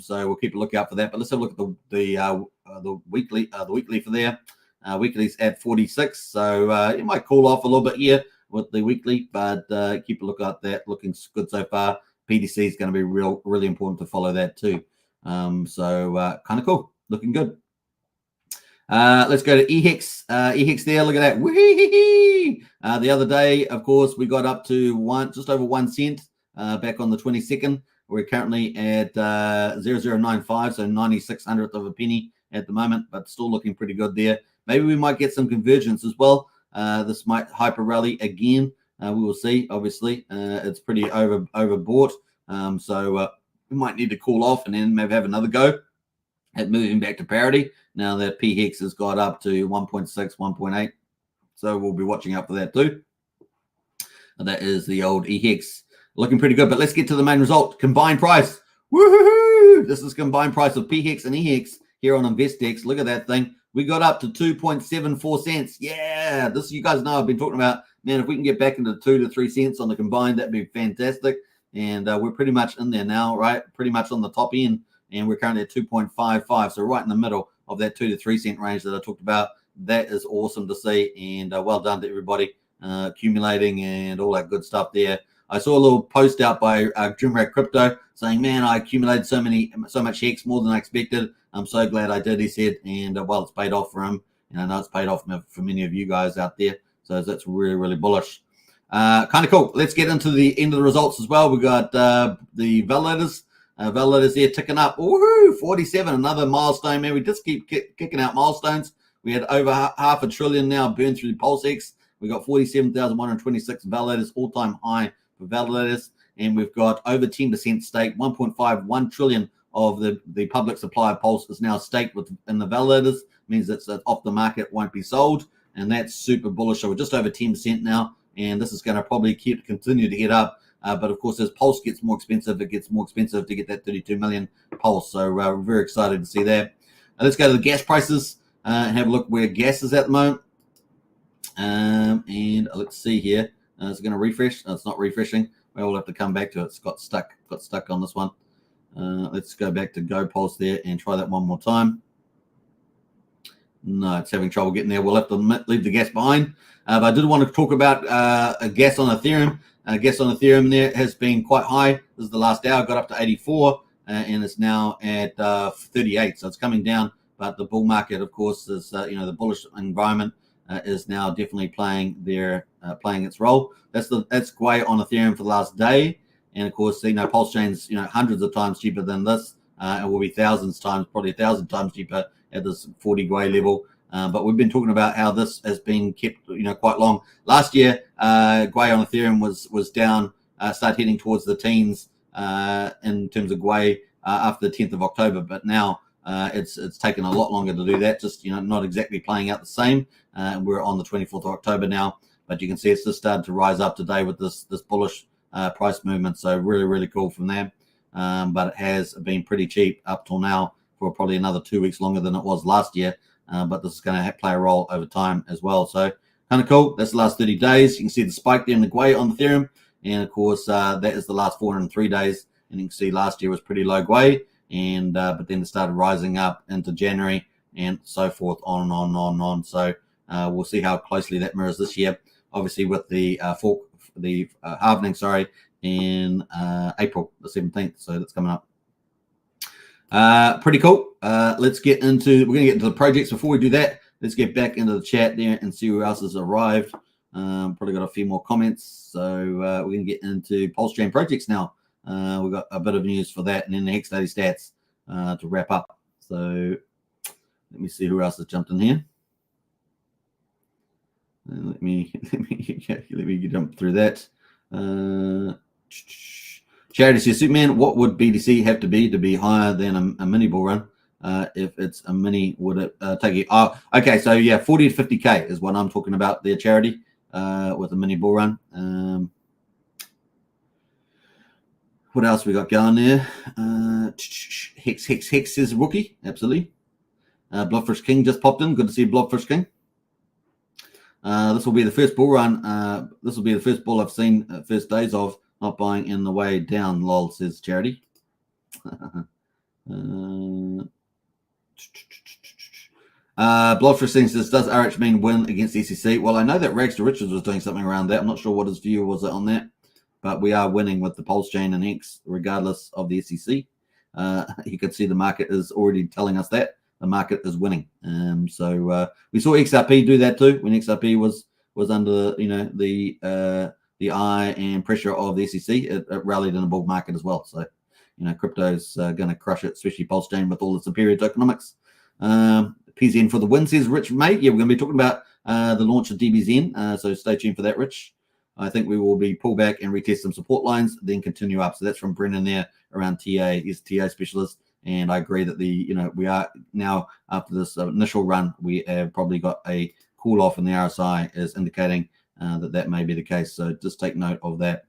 So we'll keep a lookout for that. But let's have a look at the weekly for there. Weekly's at 46. So it might cool off a little bit here with the weekly, but keep a look at that. Looking good so far. PDC is going to be really important to follow that too. So kind of cool. Looking good. Let's go to EHEX. EHEX there, look at that. Whee! The other day, of course, we got up to just over 1 cent back on the 22nd. We're currently at 0095, so 9600th of a penny at the moment, but still looking pretty good there. Maybe we might get some convergence as well. This might hyper rally again. We will see. Obviously, it's pretty overbought. So we might need to cool off and then maybe have another go at moving back to parity. Now that PHEX has got up to 1.6, 1.8. So we'll be watching out for that too. And that is the old EHEX. Looking pretty good, but let's get to the main result. Combined price. Woohoo! This is combined price of PHEX and EHEX here on InvestX. Look at that thing. We got up to 2.74 cents. Yeah, this, you guys know I've been talking about, man, if we can get back into 2 to 3 cents on the combined, that'd be fantastic. And we're pretty much in there now, right? Pretty much on the top end. And we're currently at 2.55. So right in the middle of that 2 to 3 cent range that I talked about. That is awesome to see. And well done to everybody accumulating and all that good stuff there. I saw a little post out by Jimrat Crypto saying, man, I accumulated so much Hex, more than I expected. I'm so glad I did, he said. And well, it's paid off for him. And I know it's paid off for many of you guys out there. So that's really, really bullish. Kind of cool. Let's get into the end of the results as well. We got the validators. Validators there ticking up. Woohoo! 47, another milestone, man. We just keep kicking out milestones. We had over half a trillion now burned through Pulsechain. We got 47,126 validators, all-time high for validators. And we've got over 10% stake, 1.51 trillion of the public supply of Pulse is now staked in the validators. Means it's off the market, won't be sold. And that's super bullish. So we're just over 10% now. And this is going to probably continue to get up. But of course, as Pulse gets more expensive, it gets more expensive to get that 32 million Pulse. So we're very excited to see that. Let's go to the gas prices and have a look where gas is at the moment. And let's see here. It's going to refresh. No, it's not refreshing. We'll have to come back to it. It's got stuck on this one. Let's go back to Go Pulse there and try that one more time. No, it's having trouble getting there. We'll have to leave the gas behind. But I did want to talk about gas on Ethereum. Gas on Ethereum there has been quite high. This is the last hour. Got up to 84 and it's now at 38. So it's coming down. But the bull market, of course, is the bullish environment is now definitely playing its role. That's Gwei on Ethereum for the last day. And of course, Pulsechain's hundreds of times cheaper than this. It will be thousands times, probably 1,000 times cheaper at this 40 Gwei level. But we've been talking about how this has been kept, quite long. Last year, Gwei on Ethereum was down, started heading towards the teens in terms of Gwei after the 10th of October. But now it's taken a lot longer to do that. Just not exactly playing out the same. We're on the 24th of October now, but you can see it's just started to rise up today with this bullish price movement. So really, really cool from there. But it has been pretty cheap up till now for probably another 2 weeks longer than it was last year. But this is going to play a role over time as well. So kind of cool. That's the last 30 days. You can see the spike there in the Gwei on Ethereum. And of course, that is the last 403 days. And you can see last year was pretty low Gwei. And but then it started rising up into January and so forth, on and on and on and on. So we'll see how closely that mirrors this year. Obviously with the halvening, in April the 17th. So that's coming up. Pretty cool. We're going to get into the projects. Before we do that, let's get back into the chat there and see who else has arrived. Probably got a few more comments. So we're going to get into Pulsechain projects now. We've got a bit of news for that, and then the Hex daily stats to wrap up. So let me see who else has jumped in here. Let me jump through that. Charity says, Superman, what would BTC have to be higher than a mini bull run? If it's a mini, would it take it? Oh, okay. So yeah, 40 to 50K is what I'm talking about there, Charity, with a mini bull run. What else we got going there? Hex is rookie, absolutely. Blobfish King just popped in. Good to see Blobfish King. This will be the first bull run. This will be the first bull I've seen first days of not buying in the way down. Lol, says Charity. Blobfish King says, does RH mean win against SEC? Well, I know that Rags to Richards was doing something around that. I'm not sure what his view was on that. But we are winning with the Pulsechain and Hex, regardless of the SEC. You can see the market is already telling us that the market is winning. So we saw XRP do that too when XRP was under the eye and pressure of the SEC. It rallied in a bull market as well. So crypto's going to crush it, especially Pulsechain with all the superior tokenomics. PZN for the win, says Rich Mate. Yeah, we're going to be talking about the launch of DBZN. So stay tuned for that, Rich. I think we will be pull back and retest some support lines, then continue up. So that's from Brennan there around TA. He's a TA specialist, and I agree that we are now after this initial run, we have probably got a cool off, and the RSI is indicating that may be the case. So just take note of that.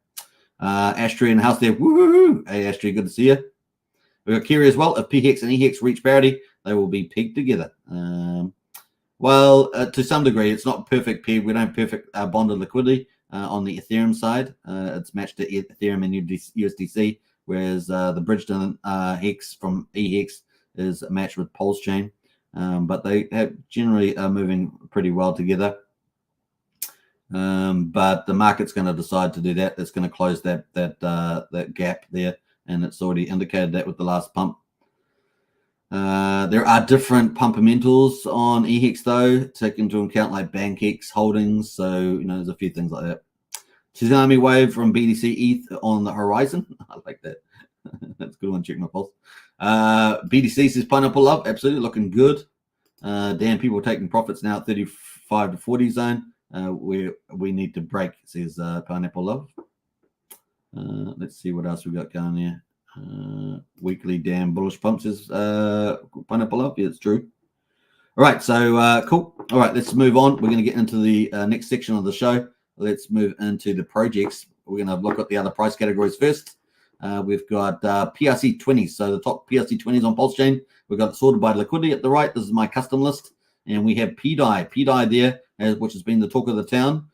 Astrid in the house there. Woohoo! Hey Astrid, good to see you. We've got Kiri as well. If PHEX and EHEX reach parity, they will be pegged together. Well, to some degree, it's not perfect peg. We don't have perfect bonded liquidity. On the Ethereum side, it's matched to Ethereum and USDC, whereas the Bridgeton Hex from EHEX is matched with Pulsechain. But they have generally are moving pretty well together. But the market's going to decide to do that. It's going to close that gap there, and it's already indicated that with the last pump. There are different pumpamentals on EHEX though, take into account like BankX holdings. So there's a few things like that. Tsunami wave from BTC ETH on the horizon. I like that. That's a good one. Check my pulse. BTC says Pineapple Love, absolutely looking good. Damn, people are taking profits now at 35 to 40 zone. We need to break, says Pineapple Love. Let's see what else we got going there. Weekly damn bullish pumps is Pineapple Love. Yeah, it's true. All right, so cool. All right, let's move on. We're going to get into the next section of the show. Let's move into the projects. We're going to look at the other price categories first. We've got PRC 20s. So the top PRC 20s on Pulsechain. We've got sorted by liquidity at the right. This is my custom list. And we have PDI. PDI there, which has been the talk of the town,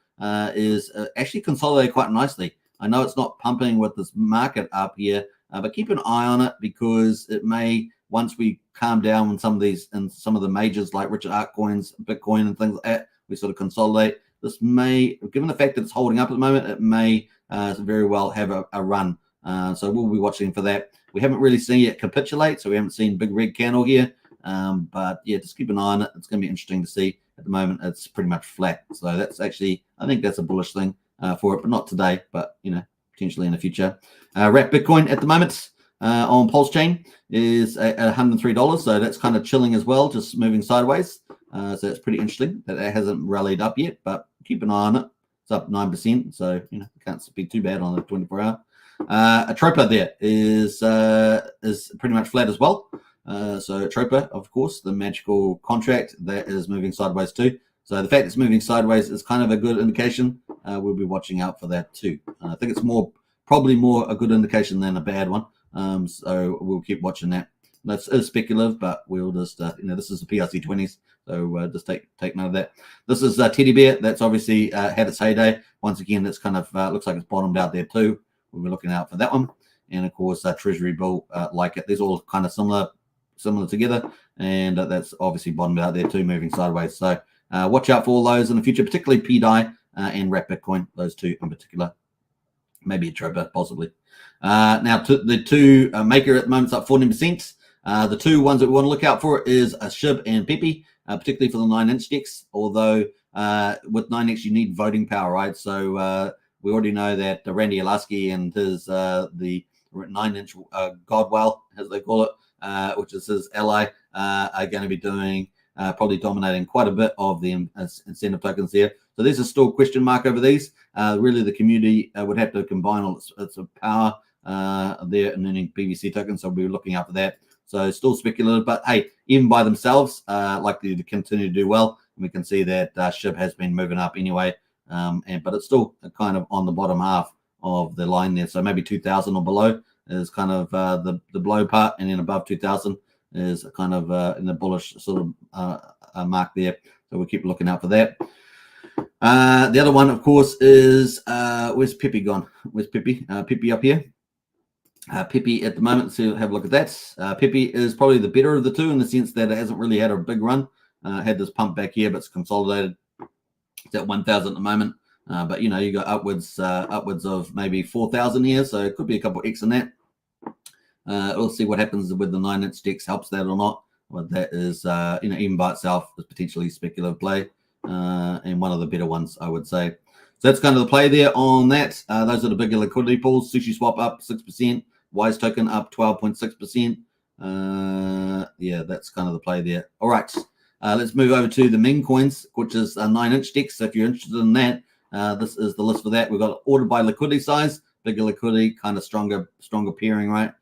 is actually consolidated quite nicely. I know it's not pumping with this market up here, but keep an eye on it because it may, once we calm down on some of these and some of the majors like Richard Altcoins, Bitcoin and things like that, we sort of consolidate. This may, given the fact that it's holding up at the moment, it may very well have a run. So we'll be watching for that. We haven't really seen it capitulate, so we haven't seen big red candle here. But yeah, just keep an eye on it. It's going to be interesting to see. At the moment, it's pretty much flat. So that's actually, I think that's a bullish thing for it, but not today, but potentially in the future. Wrap Bitcoin at the moment on Pulsechain is at $103. So that's kind of chilling as well, just moving sideways. So it's pretty interesting that it hasn't rallied up yet, but keep an eye on it. It's up 9%. So, can't be too bad on the 24-hour. Atropa there is pretty much flat as well. So Atropa, of course, the magical contract that is moving sideways too. So the fact it's moving sideways is kind of a good indication. We'll be watching out for that too. I think it's probably more a good indication than a bad one. So we'll keep watching that. That's speculative, but we'll just this is the PRC 20s, so just take note of that. This is Teddy Bear. That's obviously had its heyday. Once again, it's kind of looks like it's bottomed out there too. We'll be looking out for that one. And of course, Treasury Bill like it. These all kind of similar together, and that's obviously bottomed out there too, moving sideways. So watch out for all those in the future, particularly PDI and Wrap Bitcoin, those two in particular. Maybe a Tropa, possibly. Now, the two maker at the moment is up 14%. The two ones that we want to look out for is a SHIB and Pepe, particularly for the 9-inch decks. Although with 9-inch you need voting power, right? So we already know that Randy Alaski and his the 9-inch Godwell, as they call it, which is his ally, are going to be doing probably dominating quite a bit of the incentive tokens here. So there's a still question mark over these. Really, the community would have to combine all its power there in earning PVC tokens. So we'll be looking out for that. So still speculative, but hey, even by themselves, likely to continue to do well. And we can see that SHIB has been moving up anyway, but it's still kind of on the bottom half of the line there. So maybe 2,000 or below. is kind of the below part, and then above 2,000 is kind of in the bullish sort of mark there. So we'll keep looking out for that. The other one, of course, is where's Pippi gone? Where's Pippi? Pippi up here. Pippi at the moment, so have a look at that. Pippi is probably the better of the two in the sense that it hasn't really had a big run. Had this pump back here, but it's consolidated. It's at 1,000 at the moment. But you know, you got upwards of maybe 4,000 here, so it could be a couple X in that. We'll see what happens with the 9-inch DEX, helps that or not. But that is, you know, even by itself is potentially speculative play, and one of the better ones, I would say. So that's kind of the play there on that. Those are the bigger liquidity pools. Sushi Swap up 6%, Wise Token up 12.6%. Yeah, that's kind of the play there. All right, let's move over to the meme coins, which is a 9-inch DEX. So if you're interested in that, this is the list for that. We've got ordered by liquidity size, bigger liquidity, kind of stronger pairing, right?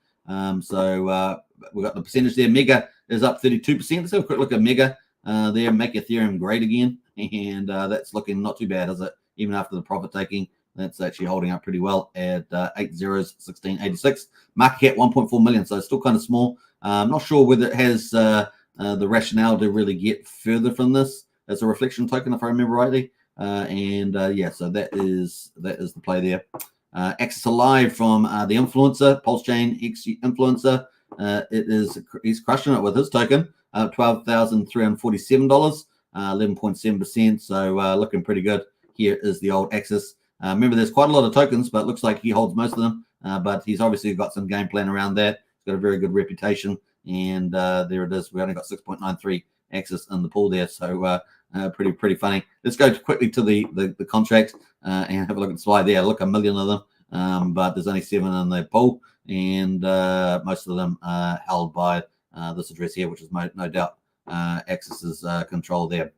So we've got the percentage there. Mega is up 32%. Let's have a quick look at Mega there. Make Ethereum great again. And that's looking not too bad, is it? Even after the profit taking, that's actually holding up pretty well at 8 zeros, 1686. Market cap 1.4 million, so it's still kind of small. I'm not sure whether it has the rationale to really get further from this. It's a reflection token, if I remember rightly. Yeah, so that is the play there. Access Alive from the influencer, Pulsechain Hex influencer. He's crushing it with his token, $12,347, 11.7%. So looking pretty good. Here is the old Access. Remember, there's quite a lot of tokens, but it looks like he holds most of them. But he's obviously got some game plan around that. He's got a very good reputation, and there it is. We only got 6.93 Access in the pool there, so pretty funny. Let's go quickly to the contract and have a look at the slide there. Look, 1 million of them, but there's only 7 in the pool, and most of them are held by this address here, which is no doubt Access's control there.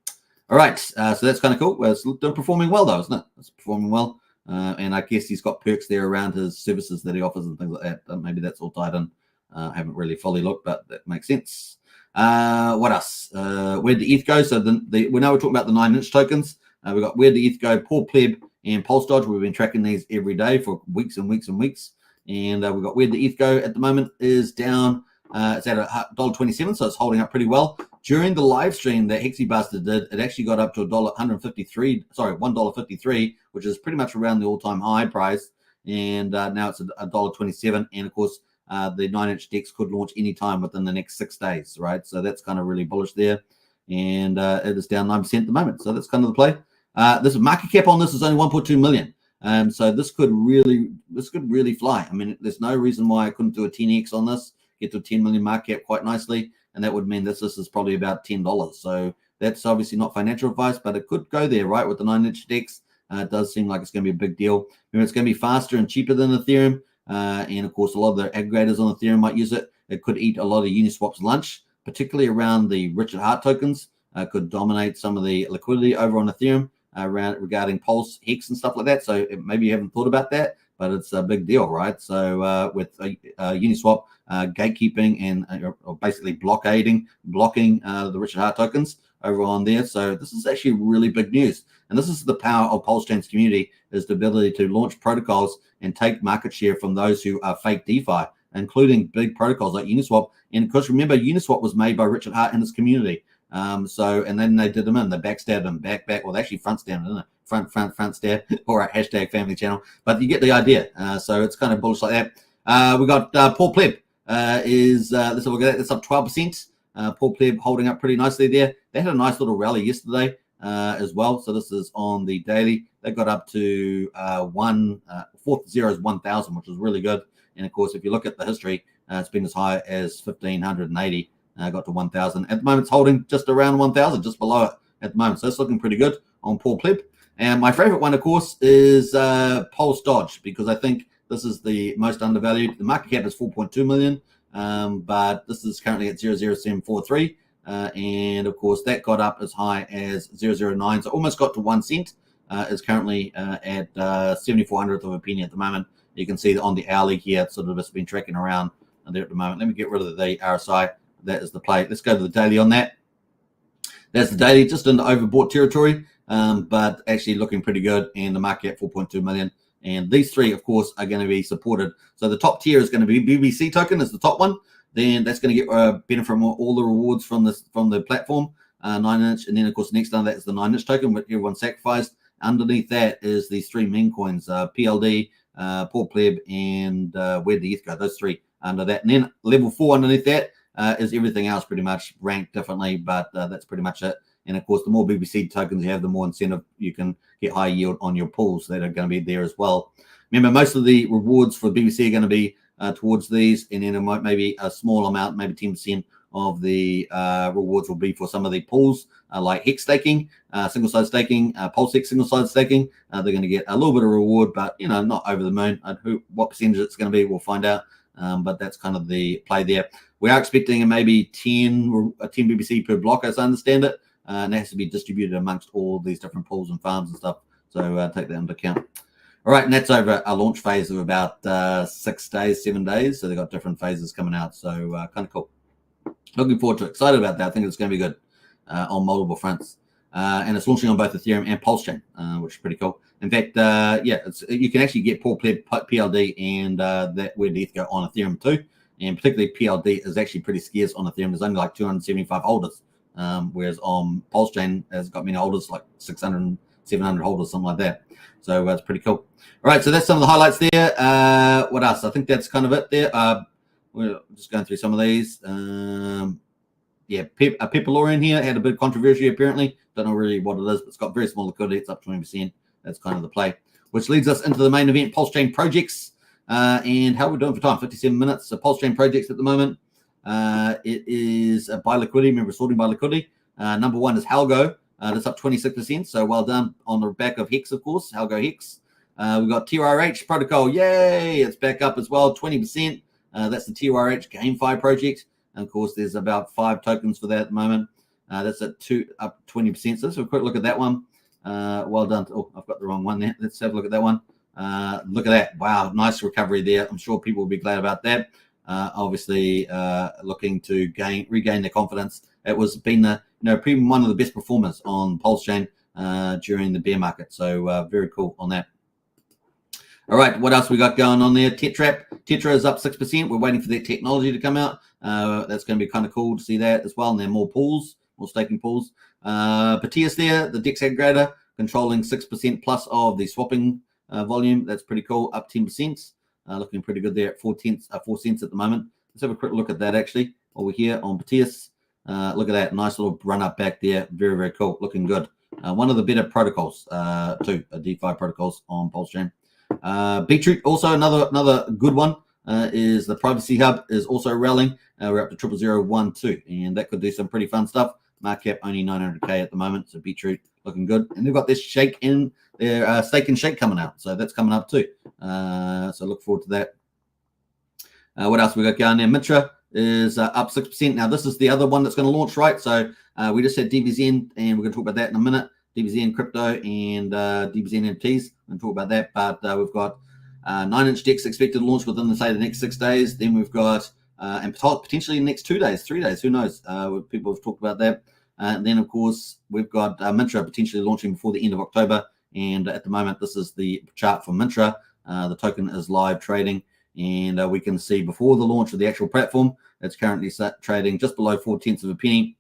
All right, so that's kind of cool. Well, it's performing well, though, isn't it? It's performing well, and I guess he's got perks there around his services that he offers and things like that. Maybe that's all tied in. I haven't really fully looked, but that makes sense. What else? Where'd the ETH go? So we know we're talking about the 9-inch tokens. We've got Where'd the ETH go, Poor Pleb, and Pulse Dodge. We've been tracking these every day for weeks and weeks and weeks. And we've got Where'd the ETH go at the moment is down. It's at $1.27, so it's holding up pretty well. During the live stream that Hexy Bastard did, it actually got up to $1.53, which is pretty much around the all-time high price. And now it's $1.27. And of course, the 9-inch DEX could launch anytime within the next 6 days, right? So that's kind of really bullish there. And it is down 9% at the moment. So that's kind of the play. This market cap on this is only 1.2 million. So this could really fly. I mean, there's no reason why I couldn't do a 10x on this, get to a 10 million market cap quite nicely. And that would mean this is probably about $10. So that's obviously not financial advice, but it could go there, right? With the 9-inch DEX, it does seem like it's going to be a big deal. Remember, it's going to be faster and cheaper than Ethereum. And of course, a lot of the aggregators on Ethereum might use it. It could eat a lot of Uniswap's lunch, particularly around the Richard Hart tokens. Could dominate some of the liquidity over on Ethereum regarding Pulse, Hex, and stuff like that. So maybe you haven't thought about that, but it's a big deal, right? So with Uniswap gatekeeping and basically blocking the Richard Hart tokens over on there. So this is actually really big news. And this is the power of Pulsechain's community, is the ability to launch protocols and take market share from those who are fake DeFi, including big protocols like Uniswap. And of course, remember, Uniswap was made by Richard Hart and his community. And then they did them in, they backstabbed them back. Well, they actually front stabbed, didn't it? Front stab, or a hashtag family channel. But you get the idea. So it's kind of bullish like that. We got Poor Pleb let's have a look at that. That's up 12%. Poor Pleb holding up pretty nicely there. They had a nice little rally yesterday as well. So this is on the daily. They got up to 1,000, which is really good. And of course, if you look at the history, it's been as high as 1,580. Got to 1,000. At the moment, it's holding just around 1,000, just below it at the moment. So it's looking pretty good on Poor Pleb. And my favorite one, of course, is Pulse Dodge, because I think this is the most undervalued. The market cap is 4.2 million, but this is currently at 0.0743. And of course, that got up as high as 0.009, so almost got to 1 cent. Is currently at 7400th of a penny at the moment. You can see that on the hourly here, sort of it's been tracking around there at the moment. Let me get rid of the RSI. That is the play. Let's go to the daily on that. That's the daily, just in the overbought territory, but actually looking pretty good. And the market at 4.2 million. And these three, of course, are going to be supported. So the top tier is going to be BBC token is the top one. Then that's going to get benefit from all the rewards from the platform, 9-inch. And then, of course, next under that is the 9-inch token, which everyone sacrificed. Underneath that is these three meme coins, PLD, Poor Pleb, and Where the ETH go. Those three under that. And then level 4 underneath that is everything else pretty much ranked differently, but that's pretty much it. And of course, the more BBC tokens you have, the more incentive you can get high yield on your pools that are going to be there as well. Remember, most of the rewards for BBC are going to be towards these, and then it might maybe a small amount, maybe 10% of the rewards will be for some of the pools like Hex staking, single side staking, Pulsechain single side staking. They're going to get a little bit of reward, but not over the moon. What percentage it's going to be, we'll find out. But that's kind of the play there. We are expecting maybe 10 BBC per block, as I understand it. And it has to be distributed amongst all these different pools and farms and stuff. So take that into account. All right, and that's over a launch phase of about 6 days, 7 days. So they've got different phases coming out. So kind of cool. Looking forward to it. Excited about that. I think it's going to be good on multiple fronts. And it's launching on both Ethereum and Pulsechain, which is pretty cool. In fact, you can actually get Poor Pleb, PLD, and that Where the ETH go on Ethereum too. And particularly PLD is actually pretty scarce on Ethereum. There's only like 275 holders. Whereas on Pulsechain has got many holders, like 600, 700 holders, something like that. So that's pretty cool. All right, so that's some of the highlights there. What else? I think that's kind of it there. We're just going through some of these. Pepalorian here had a bit of controversy apparently. Don't know really what it is, but it's got very small liquidity. It's up 20%. That's kind of the play. Which leads us into the main event, Pulsechain projects. And how are we doing for time? 57 minutes. So Pulsechain projects at the moment. It is by liquidity. Remember, sorting by liquidity. Number one is Algo. That's up 26%. So well done on the back of Hex, of course. Algo Hex. We've got TRH protocol. Yay! It's back up as well, 20%. That's the TRH GameFi project. And of course, there's about 5 tokens for that at the moment. That's up 20%. So let's have a quick look at that one. Well done. Oh, I've got the wrong one there. Let's have a look at that one. Look at that. Wow, nice recovery there. I'm sure people will be glad about that. Obviously, looking to regain their confidence. It was been one of the best performers on Pulsechain during the bear market. So very cool on that. All right, what else we got going on there? Tetra is up 6%. We're waiting for their technology to come out. That's going to be kind of cool to see that as well. And there are more pools, more staking pools. Patius there, the DEX aggregator, controlling 6% plus of the swapping volume. That's pretty cool, up 10%. Looking pretty good there at 4 cents at the moment. Let's have a quick look at that actually over here on Patius. Look at that, nice little run up back there. Very, very cool, looking good. One of the better protocols too, DeFi protocols on Pulsechain. Beetroot, also another good one, is the Privacy Hub is also rallying. We're up to 000112, and that could do some pretty fun stuff. Market cap only 900K at the moment, so Beetroot looking good. And they've got this shake in their stake and shake coming out, so that's coming up too. So look forward to that. What else we got going there? Mitra is up 6%. Now this is the other one that's going to launch, right? So we just had DBZN, and we're going to talk about that in a minute. DBZN crypto and DBZN NFTs. We'll talk about that, but we've got 9-inch DEX expected to launch within the next 6 days. Then we've got and potentially the next 2 days, 3 days, who knows? People have talked about that. And then of course we've got Mitra potentially launching before the end of October. And at the moment, this is the chart for Mitra. The token is live trading, and we can see before the launch of the actual platform, it's currently trading just below 0.4 of a penny.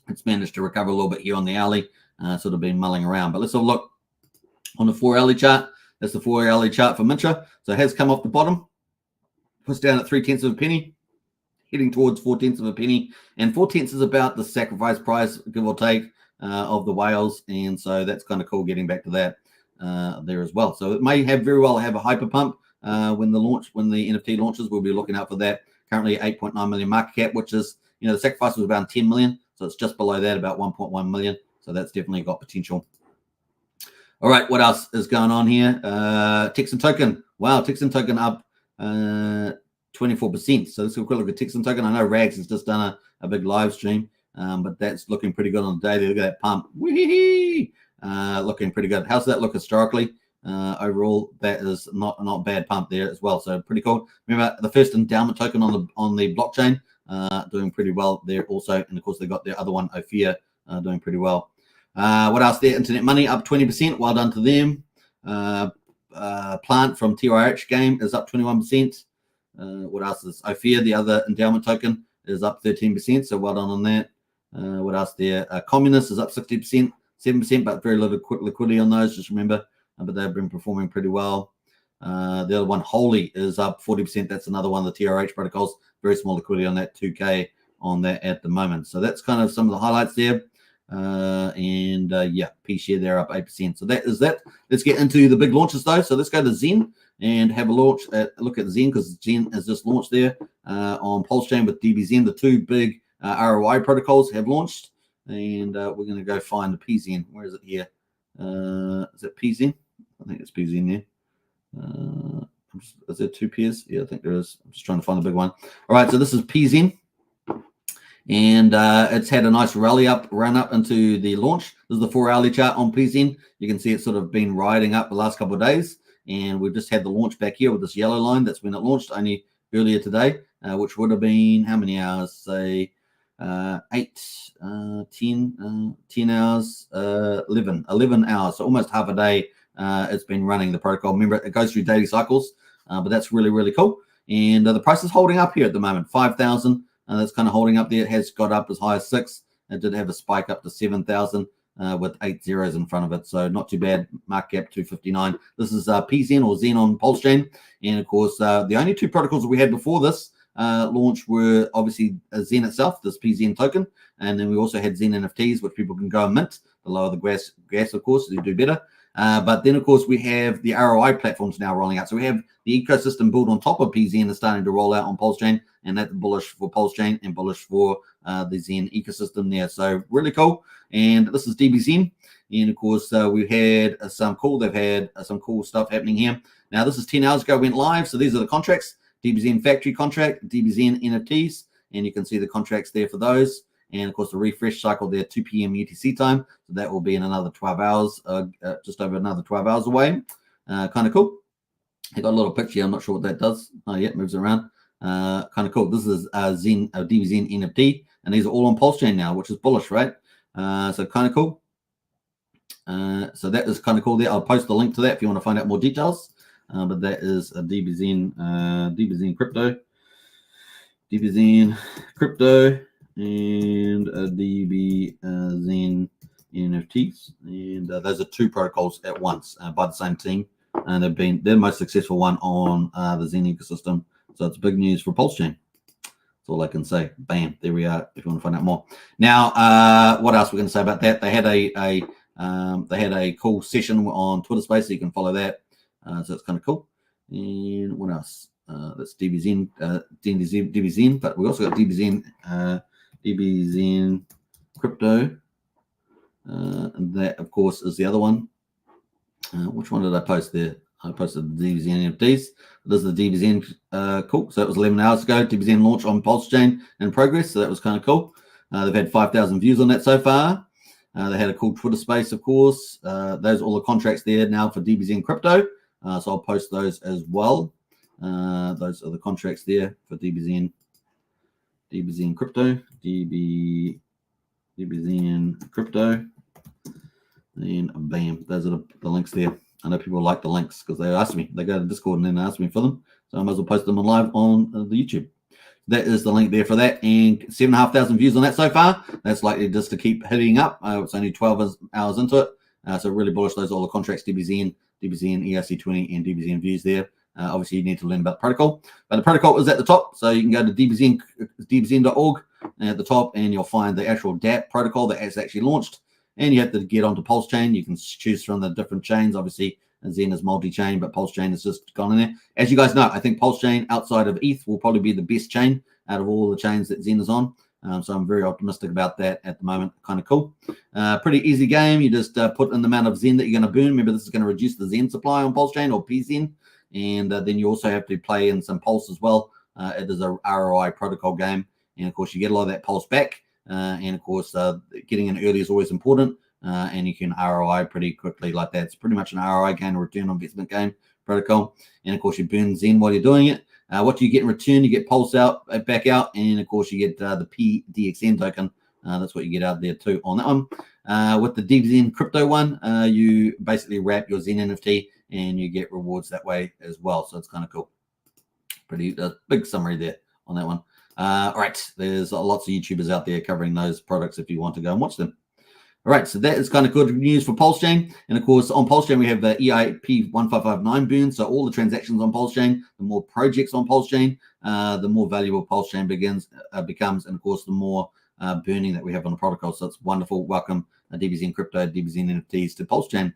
It's managed to recover a little bit here on the hourly, sort of been mulling around. But let's have a look on the 4-hourly chart. That's the 4-hourly chart for Mitra. So it has come off the bottom, puts down at 0.3 of a penny, heading towards 0.4 of a penny. And 0.4 is about the sacrifice price, give or take, of the whales. And so that's kind of cool getting back to that there as well. So it may very well have a hyper pump when the NFT launches. We'll be looking out for that. Currently 8.9 million market cap, which is, the sacrifice was about 10 million. So it's just below that, about 1.1 million. So that's definitely got potential. All right, what else is going on here? Texan token. Wow, Texan token up 24%. So let's have a quick look at Texan token. I know Rags has just done a big live stream, but that's looking pretty good on the day. Look at that pump. Whee! Looking pretty good. How's that look historically? Overall, that is not bad pump there as well. So pretty cool. Remember the first endowment token on the blockchain doing pretty well there also. And of course, they got their other one, Ophir, doing pretty well. What else there? Internet Money up 20%. Well done to them. Plant from TRH game is up 21%. What else is Ophir, the other endowment token, is up 13%. So well done on that. What else there? Communist is up 60%, 7%, but very little liquidity on those. Just remember, but they've been performing pretty well. The other one, Holy, is up 40%. That's another one of the TRH protocols. Very small liquidity on that, 2K on that at the moment. So that's kind of some of the highlights there. Yeah, P share there up 8%. So that is that. Let's get into the big launches though. So let's go to Zen and have a look at Zen, because Zen has just launched there on Pulsechain with DBZen. The two big ROI protocols have launched, and we're going to go find the PZen. Where is it here? Is it PZen? I think it's PZen there. Is there two pairs? Yeah, I think there is. I'm just trying to find the big one. All right, so this is PZen. And it's had a nice run up into the launch. This is the 4-hourly chart on PZen. You can see it's sort of been riding up the last couple of days, and we've just had the launch back here with this yellow line. That's when it launched only earlier today, which would have been how many hours? Say 8, 10 hours, 11 hours. So almost half a day it's been running the protocol. Remember, it goes through daily cycles, but that's really, really cool. And the price is holding up here at the moment, 5,000. That's kind of holding up there. It has got up as high as 6. It did have a spike up to 7,000 with 8 zeros in front of it. So not too bad. Market cap 259. This is PZen or Zen on Pulsechain. And of course, the only two protocols that we had before this launch were obviously Zen itself, this PZen token. And then we also had Zen NFTs, which people can go and mint. The lower the gas, of course, you do better. But then, of course, we have the ROI platforms now rolling out. So we have the ecosystem built on top of PZen is starting to roll out on Pulsechain, and that's bullish for Pulsechain and bullish for the Zen ecosystem there. So really cool. And this is DBZen. And of course, we've had they've had some cool stuff happening here. Now, this is 10 hours ago, went live. So these are the contracts: DBZen factory contract, DBZen NFTs, and you can see the contracts there for those. And of course, the refresh cycle there, 2 p.m. UTC time. So that will be in another 12 hours, just over another 12 hours away. Kind of cool. I got a little picture. I'm not sure what that does. Oh, yeah, it moves around. Kind of cool. This is Zen, DBZen NFT, and these are all on Pulsechain now, which is bullish, right? So kind of cool. So that is kind of cool there. I'll post the link to that if you want to find out more details. But that is a DBZen crypto. DBZen crypto. And DBZen NFTs, and those are two protocols at once by the same team, and they've been the most successful one on the Zen ecosystem. So it's big news for Pulsechain. That's all I can say. Bam, there we are. If you want to find out more. Now, what else we're going to say about that? They had a cool session on Twitter Space, so you can follow that. So it's kind of cool. And what else? That's DBZen, DBZen, but we also got DBZen crypto. And that, of course, is the other one. Which one did I post there? I posted the DBZen NFTs. This is the DBZen. Cool. So it was 11 hours ago. DBZen launch on Pulsechain in progress. So that was kind of cool. They've had 5,000 views on that so far. They had a cool Twitter space, of course. Those are all the contracts there now for DBZen crypto. So I'll post those as well. Those are the contracts there for DBZen crypto, DBZen crypto, and bam, those are the links there. I know people like the links because they ask me. They go to Discord and then they ask me for them, so I might as well post them live on the YouTube. That is the link there for that, and 7,500 views on that so far. That's likely just to keep hitting up. It's only 12 hours into it, so really bullish. Those are all the contracts: DBZen, ERC20, and DBZen views there. Obviously, you need to learn about the protocol, but the protocol is at the top, so you can go to dbzen.org at the top, and you'll find the actual DApp protocol that has actually launched. And you have to get onto Pulsechain. You can choose from the different chains. Obviously, Zen is multi-chain, but Pulsechain has just gone in there. As you guys know, I think Pulsechain outside of ETH will probably be the best chain out of all the chains that Zen is on. So I'm very optimistic about that at the moment. Kind of cool. Pretty easy game. You just put in the amount of Zen that you're going to burn. Remember, this is going to reduce the Zen supply on Pulsechain or PZen. And then you also have to play in some Pulse as well. It is a ROI protocol game. And, of course, you get a lot of that Pulse back. And, of course, getting in early is always important. And you can ROI pretty quickly like that. It's pretty much an ROI game, a return on investment game protocol. And, of course, you burn Zen while you're doing it. What do you get in return? You get Pulse back out. And, of course, you get the PDXN token. That's what you get out there, too, on that one. With the DBZen crypto one, you basically wrap your Zen NFT and you get rewards that way as well. So it's kind of cool. Pretty big summary there on that one. All right, there's lots of YouTubers out there covering those products if you want to go and watch them. All right, so that is kind of good news for Pulsechain. And of course, on Pulsechain, we have the EIP 1559 boon. So all the transactions on Pulsechain, the more projects on Pulsechain, the more valuable Pulsechain becomes. And of course, the more burning that we have on the protocol. So it's wonderful. Welcome DBZ Crypto, DBZ NFTs to Pulsechain.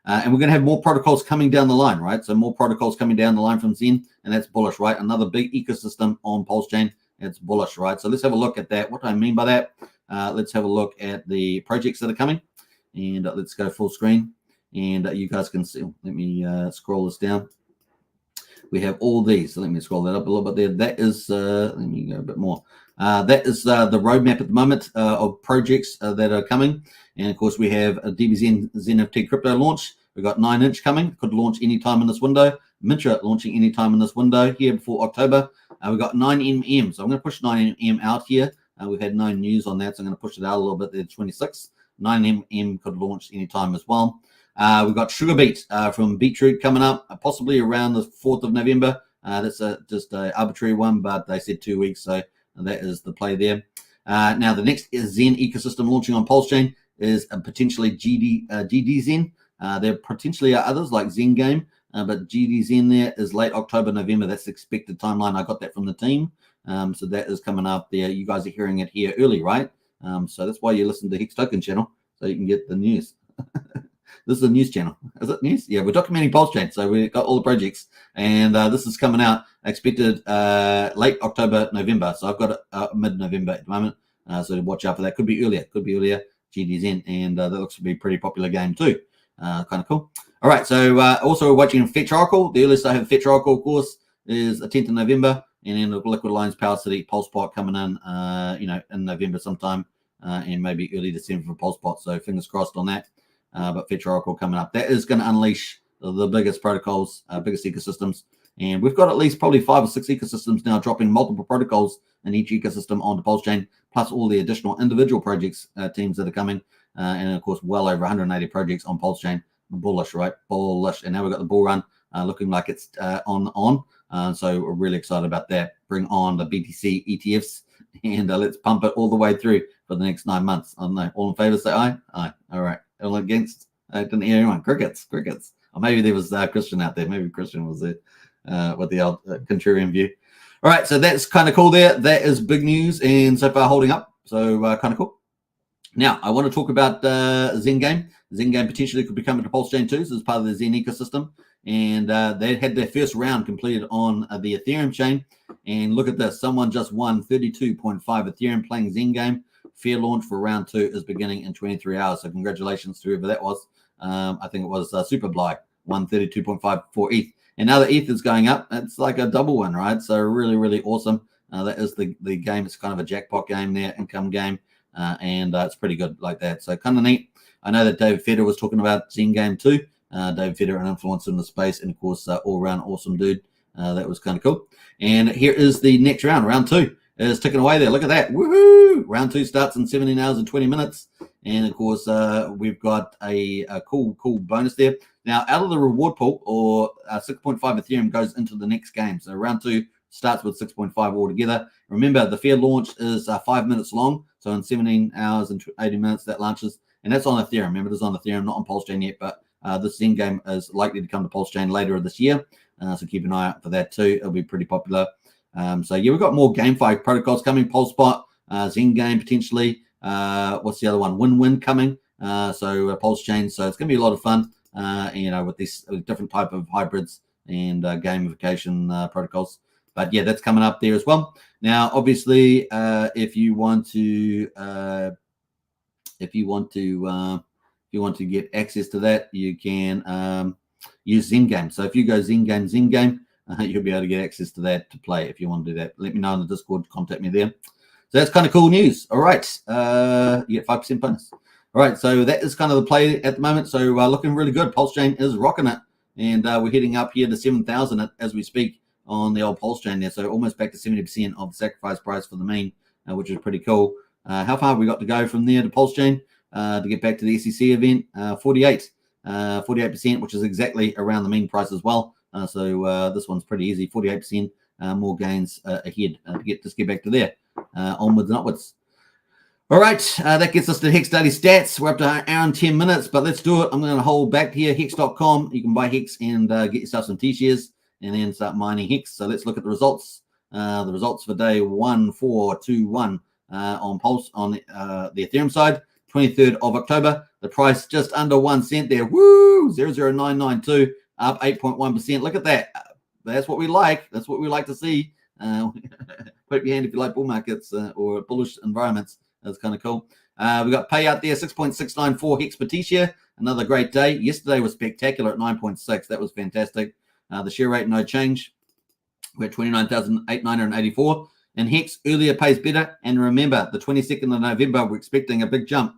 And we're going to have more protocols coming down the line, right? So more protocols coming down the line from Zen, and that's bullish, right? Another big ecosystem on Pulsechain. It's bullish, right? So let's have a look at that. What do I mean by that? Let's have a look at the projects that are coming, and let's go full screen, and you guys can see. Let me scroll this down. We have all these. So let me scroll that up a little bit there. That is, let me go a bit more. That is the roadmap at the moment of projects that are coming. And of course, we have a DBZ ZenFT crypto launch. We've got 9-inch coming, could launch anytime in this window. Mintra launching anytime in this window here before October. We've got 9mm. So I'm going to push 9mm out here. We've had no news on that, so I'm going to push it out a little bit there, 26. 9mm could launch anytime as well. We've got Sugar Beet from Beetroot coming up, possibly around the 4th of November. That's just an arbitrary one, but they said 2 weeks, so that is the play there. Now, the next is Zen ecosystem launching on Pulsechain is potentially GD Zen. There potentially are others like Zen Game, but GD Zen there is late October, November. That's the expected timeline. I got that from the team. So that is coming up there. You guys are hearing it here early, right? So that's why you listen to Hex Token channel, so you can get the news. This is a news channel. Is it news? Yeah, we're documenting Pulsechain, so we've got all the projects, and this is coming out expected late October, November. So I've got it mid-November at the moment, so watch out for that. Could be earlier, GDZN, and that looks to be a pretty popular game too. Kind of cool. All right, so also we're watching Fetch Oracle. The earliest I have Fetch Oracle, of course, is the 10th of November, and then the Liquid Lines Power City Pulsepot coming in, in November sometime, and maybe early December for Pulsepot. So fingers crossed on that. But Fetch Oracle coming up. That is going to unleash the biggest protocols, biggest ecosystems. And we've got at least probably 5 or 6 ecosystems now dropping multiple protocols in each ecosystem onto Pulsechain, plus all the additional individual projects, teams that are coming. And of course, well over 180 projects on Pulsechain. Bullish, right? Bullish. And now we've got the bull run looking like it's on. So we're really excited about that. Bring on the BTC ETFs and let's pump it all the way through for the next 9 months. I don't know. All in favor, say aye. Aye. All right. All against? I didn't hear anyone. Crickets. Or maybe there was Christian out there. Maybe Christian was there with the old contrarian view. All right. So that's kind of cool there. That is big news and so far holding up. So kind of cool. Now, I want to talk about Zen Game. Zen Game potentially could be coming to Pulsechain too, so as part of the Zen ecosystem. And they had their first round completed on the Ethereum chain. And look at this. Someone just won 32.5 Ethereum playing Zen Game. Fair launch for round 2 is beginning in 23 hours. So congratulations to whoever that was. I think it was Superbly, won 32.5 for ETH. And now the ETH is going up. It's like a double win, right? So really, really awesome. That is the game. It's kind of a jackpot game there, income game. And it's pretty good like that. So kind of neat. I know that David Feder was talking about Zen Game too. David Feder, an influencer in the space, and of course, all-round awesome dude. That was kind of cool. And here is the next round. Round 2 is ticking away there. Look at that. Woohoo! Round 2 starts in 17 hours and 20 minutes. And of course, we've got a cool bonus there. Now, out of the reward pool, or 6.5 Ethereum goes into the next game. So round 2 starts with 6.5 altogether. Remember, the fair launch is 5 minutes long. So in 17 hours and 80 minutes, that launches. And that's on Ethereum. Remember, it is on Ethereum, not on Pulsechain yet. But this Zen Game is likely to come to Pulsechain later this year. So keep an eye out for that too. It'll be pretty popular. So yeah, we've got more GameFi protocols coming. Pulsepot, Zen Game potentially. What's the other one? Win-Win coming. So Pulsechain. So it's going to be a lot of fun. With these different type of hybrids and gamification protocols. But yeah, that's coming up there as well. Now, obviously, if you want to get access to that, you can use Zen Game. So if you go Zen Game, you'll be able to get access to that to play. If you want to do that, let me know in the Discord. Contact me there. So that's kind of cool news. All right, you get 5% bonus. All right, so that is kind of the play at the moment. So looking really good. Pulsechain is rocking it, and we're heading up here to 7,000 as we speak on the old Pulsechain there. So almost back to 70% of the sacrifice price for the main, which is pretty cool. How far have we got to go from there to Pulsechain to get back to the SEC event? 48. 48%, which is exactly around the mean price as well. So this one's pretty easy, 48% more gains ahead. Just get back to there, onwards and upwards. All right, that gets us to Hex Daily Stats. We're up to an hour and 10 minutes, but let's do it. I'm going to hold back here, hex.com. You can buy Hex and get yourself some T-shares and then start mining Hex. So let's look at the results. The results for day 1421 on Pulse on the Ethereum side, 23rd of October. The price just under 1 cent there. Woo! 0.0992, up 8.1%. Look at that. That's what we like. That's what we like to see. Put up your hand if you like bull markets or bullish environments. That's kind of cool. We got payout there, 6.694 Hex per T-share. Another great day. Yesterday was spectacular at 9.6. That was fantastic. The share rate, no change. We're at 29,984. And Hex earlier pays better. And remember, the 22nd of November, we're expecting a big jump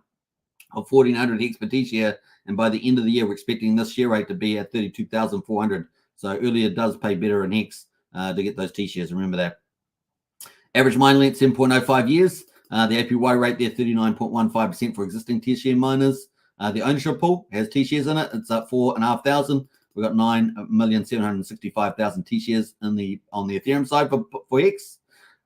of 1,400 Hex per T-share. And by the end of the year, we're expecting this share rate to be at 32,400. So earlier does pay better in Hex to get those T-shares. Remember that. Average mine length, 7.05 years. The APY rate there, 39.15% for existing T-share miners. The ownership pool has T-shares in it. It's up 4,500. We've got 9,765,000 T-shares on the Ethereum side for Hex.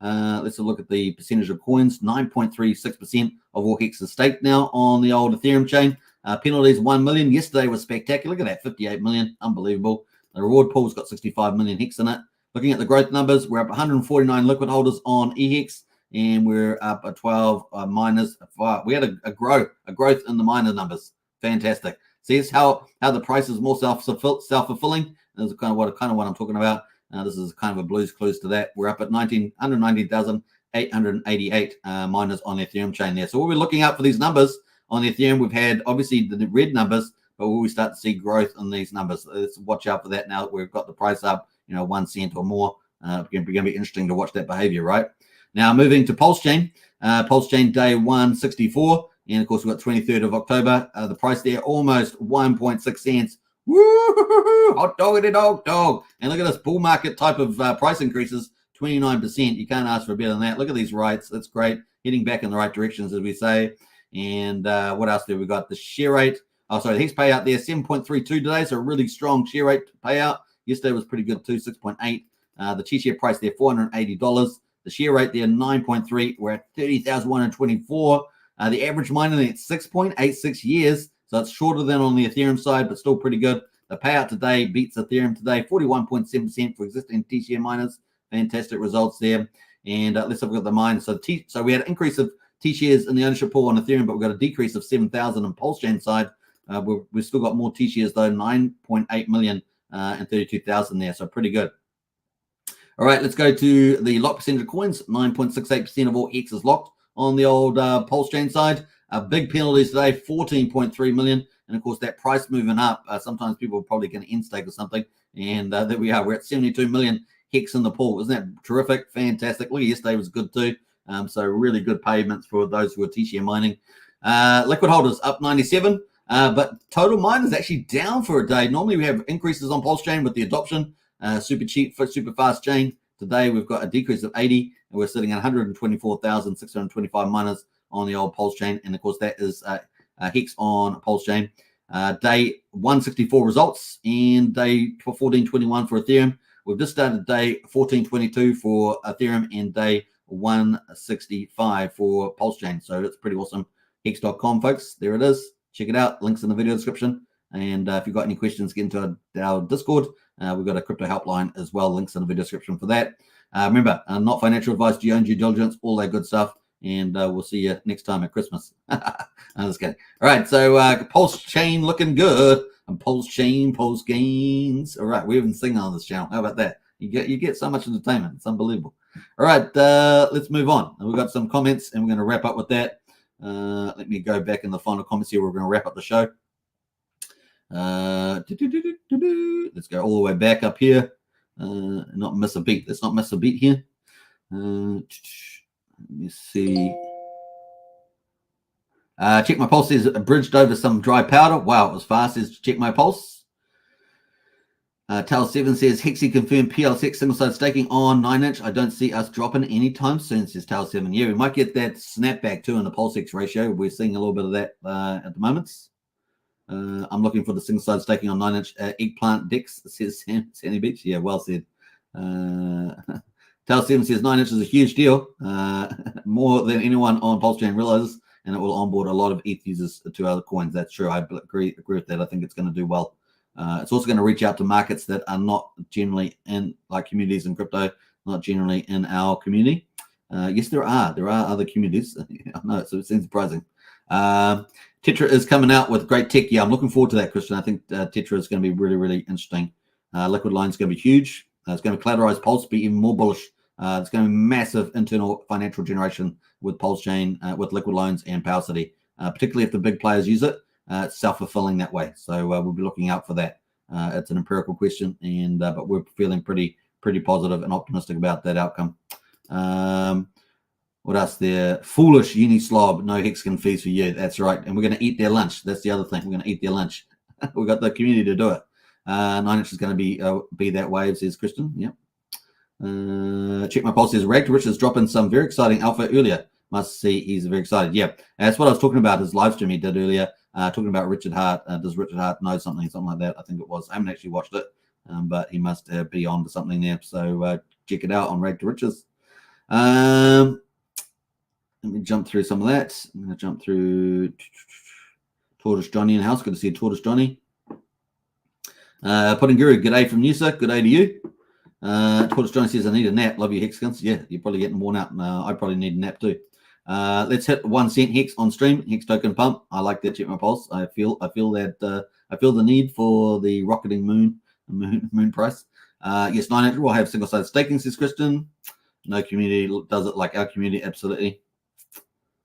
Let's look at the percentage of coins. 9.36% of all Hex is staked now on the old Ethereum chain. Penalties, 1 million. Yesterday was spectacular. Look at that, 58 million. Unbelievable. The reward pool's got 65 million Hex in it. Looking at the growth numbers, we're up 149 liquid holders on EHEX. And we're up at 12 miners. We had a growth in the miner numbers. Fantastic. See, it's how the price is more self-fulfilling. This is kind of what I'm talking about. This is kind of a Blue's Clues to that. We're up at 119,888 miners on the Ethereum chain there. So we'll be looking out for these numbers on the Ethereum. We've had obviously the red numbers, but will we start to see growth in these numbers? Let's watch out for that now that we've got the price up, 1 cent or more. It's going to be interesting to watch that behavior, right? Now, moving to Pulsechain. Pulsechain day 164. And, of course, we've got 23rd of October. The price there, almost 1.6 cents. Woo! Hot doggity dog. And look at this bull market type of price increases, 29%. You can't ask for better than that. Look at these rights. That's great. Heading back in the right directions, as we say. And what else do we got? The share rate. Oh, sorry, the Hex payout there, 7.32 today. So a really strong share rate payout. Yesterday was pretty good too, 6.8. The T-share price there, $480. The share rate there, 9.3. We're at 30,124. The average mining at 6.86 years. So it's shorter than on the Ethereum side, but still pretty good. The payout today beats Ethereum today, 41.7% for existing T-share miners. Fantastic results there. And let's have a look at the mine. So we had an increase of T-shares in the ownership pool on Ethereum, but we've got a decrease of 7,000 on Pulsechain side. We've still got more T-shares though, 9.8 million and 32,000 there. So pretty good. All right, let's go to the lock percentage of coins. 9.68% of all Hex is locked on the old Pulsechain side. Big penalties today, 14.3 million. And, of course, that price moving up, sometimes people are probably going to in-stake or something. And there we are. We're at 72 million Hex in the pool. Isn't that terrific? Fantastic. Look, yesterday was good too. So really good payments for those who are T-share mining. Liquid holders up 97. But total miners actually down for a day. Normally we have increases on Pulsechain with the adoption. Super cheap, super fast chain. Today we've got a decrease of 80, and we're sitting at 124,625 miners on the old Pulsechain. And of course, that is Hex on Pulsechain. Day 164 results and day 1421 for Ethereum. We've just started day 1422 for Ethereum and day 165 for Pulsechain. So that's pretty awesome. Hex.com, folks. There it is. Check it out. Links in the video description. And if you've got any questions, get into our Discord. We've got a crypto helpline as well. Links in the video description for that. Remember, not financial advice, do your own due diligence, all that good stuff. And we'll see you next time at Christmas. I'm just kidding. All right, so Pulsechain looking good. And Pulsechain, Pulse gains. All right, we haven't sing on this channel. How about that? You get so much entertainment. It's unbelievable. All right, let's move on. And we've got some comments, and we're going to wrap up with that. Let me go back in the final comments here. We're going to wrap up the show. Let's go all the way back up here. Not miss a beat. Let's not miss a beat here. Let me see. Check my pulse says bridged over some dry powder. Wow, it was fast. Says check my pulse. Tail7 says Hexy confirmed PLSX single-sided staking on 9-inch. I don't see us dropping anytime soon, says Tail7. Yeah, we might get that snapback too in the PulseX ratio. We're seeing a little bit of that at the moment. I'm looking for the single side staking on 9-inch eggplant decks, says Sandy Beach. Yeah, well said. Tal7 says 9 inches is a huge deal, more than anyone on Pulsechain realizes, and it will onboard a lot of ETH users to other coins. That's true. I agree with that. I think it's going to do well. It's also going to reach out to markets that are not generally in, like communities in crypto, not generally in our community. Yes, there are other communities. I know, so it seems surprising. Tetra is coming out with great tech. Yeah, I'm looking forward to that, Christian. I think Tetra is going to be really, really interesting. Liquid Line is going to be huge. It's going to collateralize Pulse, be even more bullish. It's going to be massive internal financial generation with Pulsechain, with liquid loans and Power City, particularly if the big players use it. It's self-fulfilling that way. So we'll be looking out for that. It's an empirical question, and but we're feeling pretty positive and optimistic about that outcome. What else there? Foolish Unislob, no Hexagon fees for you. That's right. And we're going to eat their lunch. That's the other thing. We're going to eat their lunch. We've got the community to do it. 9-inch is going to be that wave, says Christian. Yep. Check my pulse says Rag to Riches dropping some very exciting alpha earlier. Must see he's very excited. Yeah, that's what I was talking about. His live stream he did earlier, talking about Richard Hart. Does Richard Hart know something like that? I think it was. I haven't actually watched it, but he must be on to something there. So check it out on Rag to Riches. Let me jump through some of that. I'm going to jump through Tortoise Johnny in the house. Good to see Tortoise Johnny. Pudding Guru, good day from Noosa. Good day to you. Tortoise Johnny says, I need a nap. Love you, Hexagons. Yeah, you're probably getting worn out. I probably need a nap too. Let's hit 1 cent Hex on stream. Hex token pump. I like that. Check my pulse. I feel that. I feel the need for the rocketing moon price. Yes, 900 will have single sided staking, says Christian. No community does it like our community. Absolutely.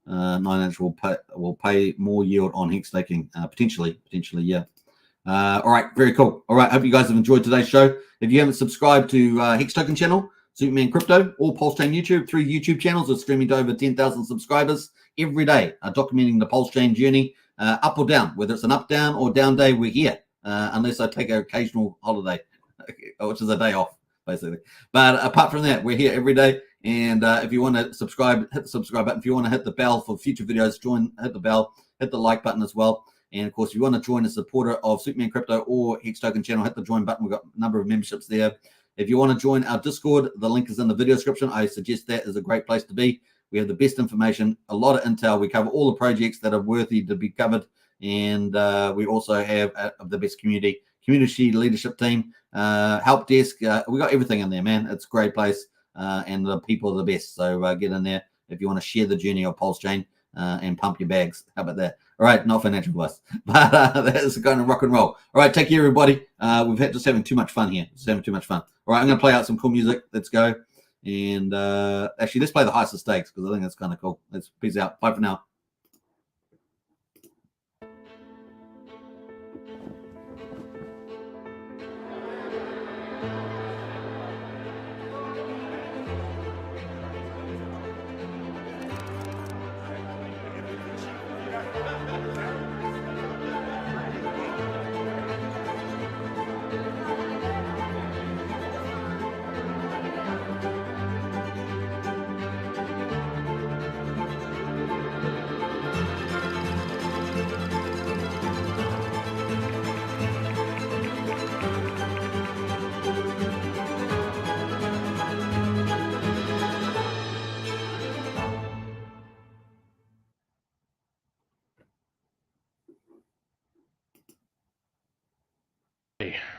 9-inch will pay more yield on Hex staking, potentially, yeah. All right, very cool. All right, hope you guys have enjoyed today's show. If you haven't subscribed to Hex Token channel, Superman Crypto, or Pulsechain YouTube, 3 YouTube channels are streaming to over 10,000 subscribers every day, documenting the Pulsechain journey, up or down. Whether it's an up, down, or down day, we're here, unless I take an occasional holiday, which is a day off, basically. But apart from that, we're here every day. And if you want to subscribe, hit the subscribe button. If you want to hit the bell for future videos, hit the bell, hit the like button as well. And of course, if you want to join a supporter of Superman Crypto or Hex Token channel, hit the join button. We've got a number of memberships there. If you want to join our Discord, the link is in the video description. I suggest that is a great place to be. We have the best information, a lot of intel. We cover all the projects that are worthy to be covered. And we also have the best community leadership team, help desk. We got everything in there, man. It's a great place. And the people are the best. So get in there if you want to share the journey of Pulsechain and pump your bags. How about that? All right, not financial advice, but that's kind of rock and roll. All right, take care, everybody. We've had just having too much fun here. Just having too much fun. All right, I'm going to play out some cool music. Let's go. And actually, let's play the highest of stakes because I think that's kind of cool. Let's peace out. Bye for now.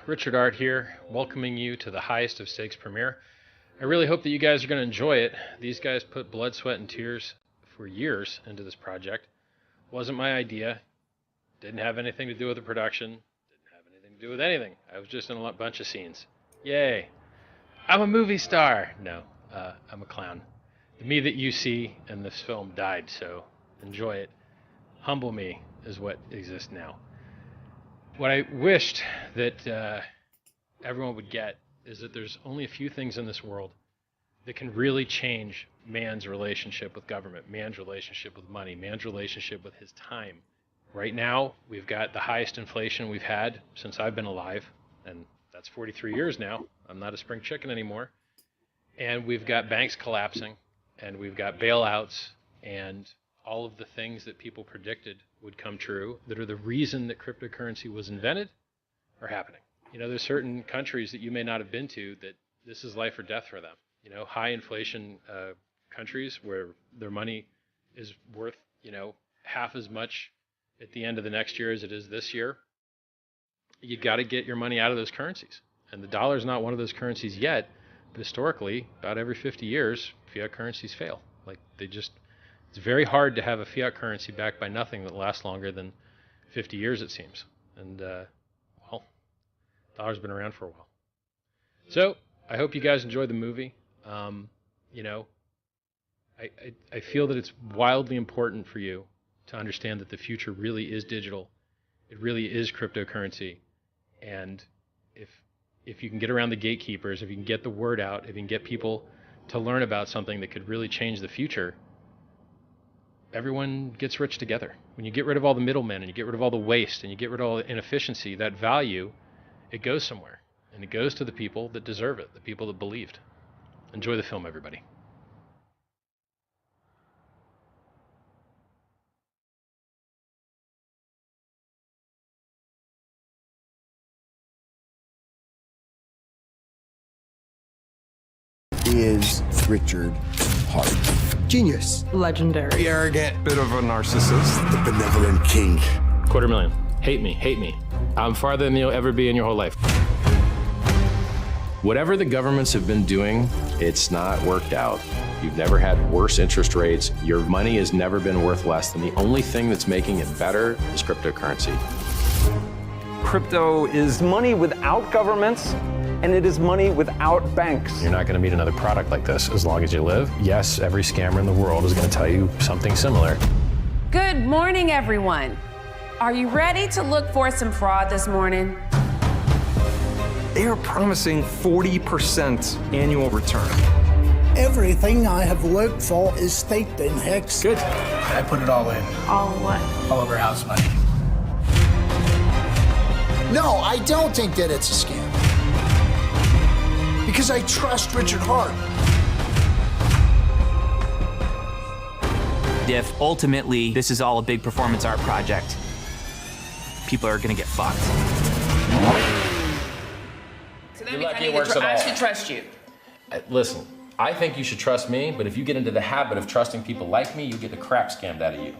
Richard Art here, welcoming you to the highest of stakes premiere. I really hope that you guys are going to enjoy it. These guys put blood, sweat, and tears for years into this project. Wasn't my idea. Didn't have anything to do with the production. Didn't have anything to do with anything. I was just in a bunch of scenes. Yay. I'm a movie star. No, I'm a clown. The me that you see in this film died, so enjoy it. Humble me is what exists now. What I wished that everyone would get is that there's only a few things in this world that can really change man's relationship with government, man's relationship with money, man's relationship with his time. Right now, we've got the highest inflation we've had since I've been alive, and that's 43 years now. I'm not a spring chicken anymore. And we've got banks collapsing, and we've got bailouts, and all of the things that people predicted would come true, that are the reason that cryptocurrency was invented, are happening. You know, there's certain countries that you may not have been to that this is life or death for them. You know, high inflation countries where their money is worth, you know, half as much at the end of the next year as it is this year. You got to get your money out of those currencies. And the dollar is not one of those currencies yet, but historically, about every 50 years, fiat currencies fail. Like it's very hard to have a fiat currency backed by nothing that lasts longer than 50 years, it seems. And, well, dollar's been around for a while. So I hope you guys enjoyed the movie. You know, I feel that it's wildly important for you to understand that the future really is digital. It really is cryptocurrency. And if you can get around the gatekeepers, if you can get the word out, if you can get people to learn about something that could really change the future, everyone gets rich together. When you get rid of all the middlemen and you get rid of all the waste and you get rid of all the inefficiency, that value, it goes somewhere. And it goes to the people that deserve it, the people that believed. Enjoy the film, everybody. Is Richard Hart. Genius. Legendary. Arrogant, bit of a narcissist. The benevolent king. $250,000. Hate me. I'm farther than you'll ever be in your whole life. Whatever the governments have been doing, it's not worked out. You've never had worse interest rates. Your money has never been worth less. And the only thing that's making it better is cryptocurrency. Crypto is money without governments, and it is money without banks. You're not going to meet another product like this as long as you live. Yes, every scammer in the world is going to tell you something similar. Good morning, everyone. Are you ready to look for some fraud this morning? They are promising 40% annual return. Everything I have worked for is staked in Hex. Good. I put it all in. All what? All over house money. No, I don't think that it's a scam. Because I trust Richard Hart. If ultimately this is all a big performance art project, people are gonna get fucked. So that means I should trust you. Listen, I think you should trust me, but if you get into the habit of trusting people like me, you get the crap scammed out of you.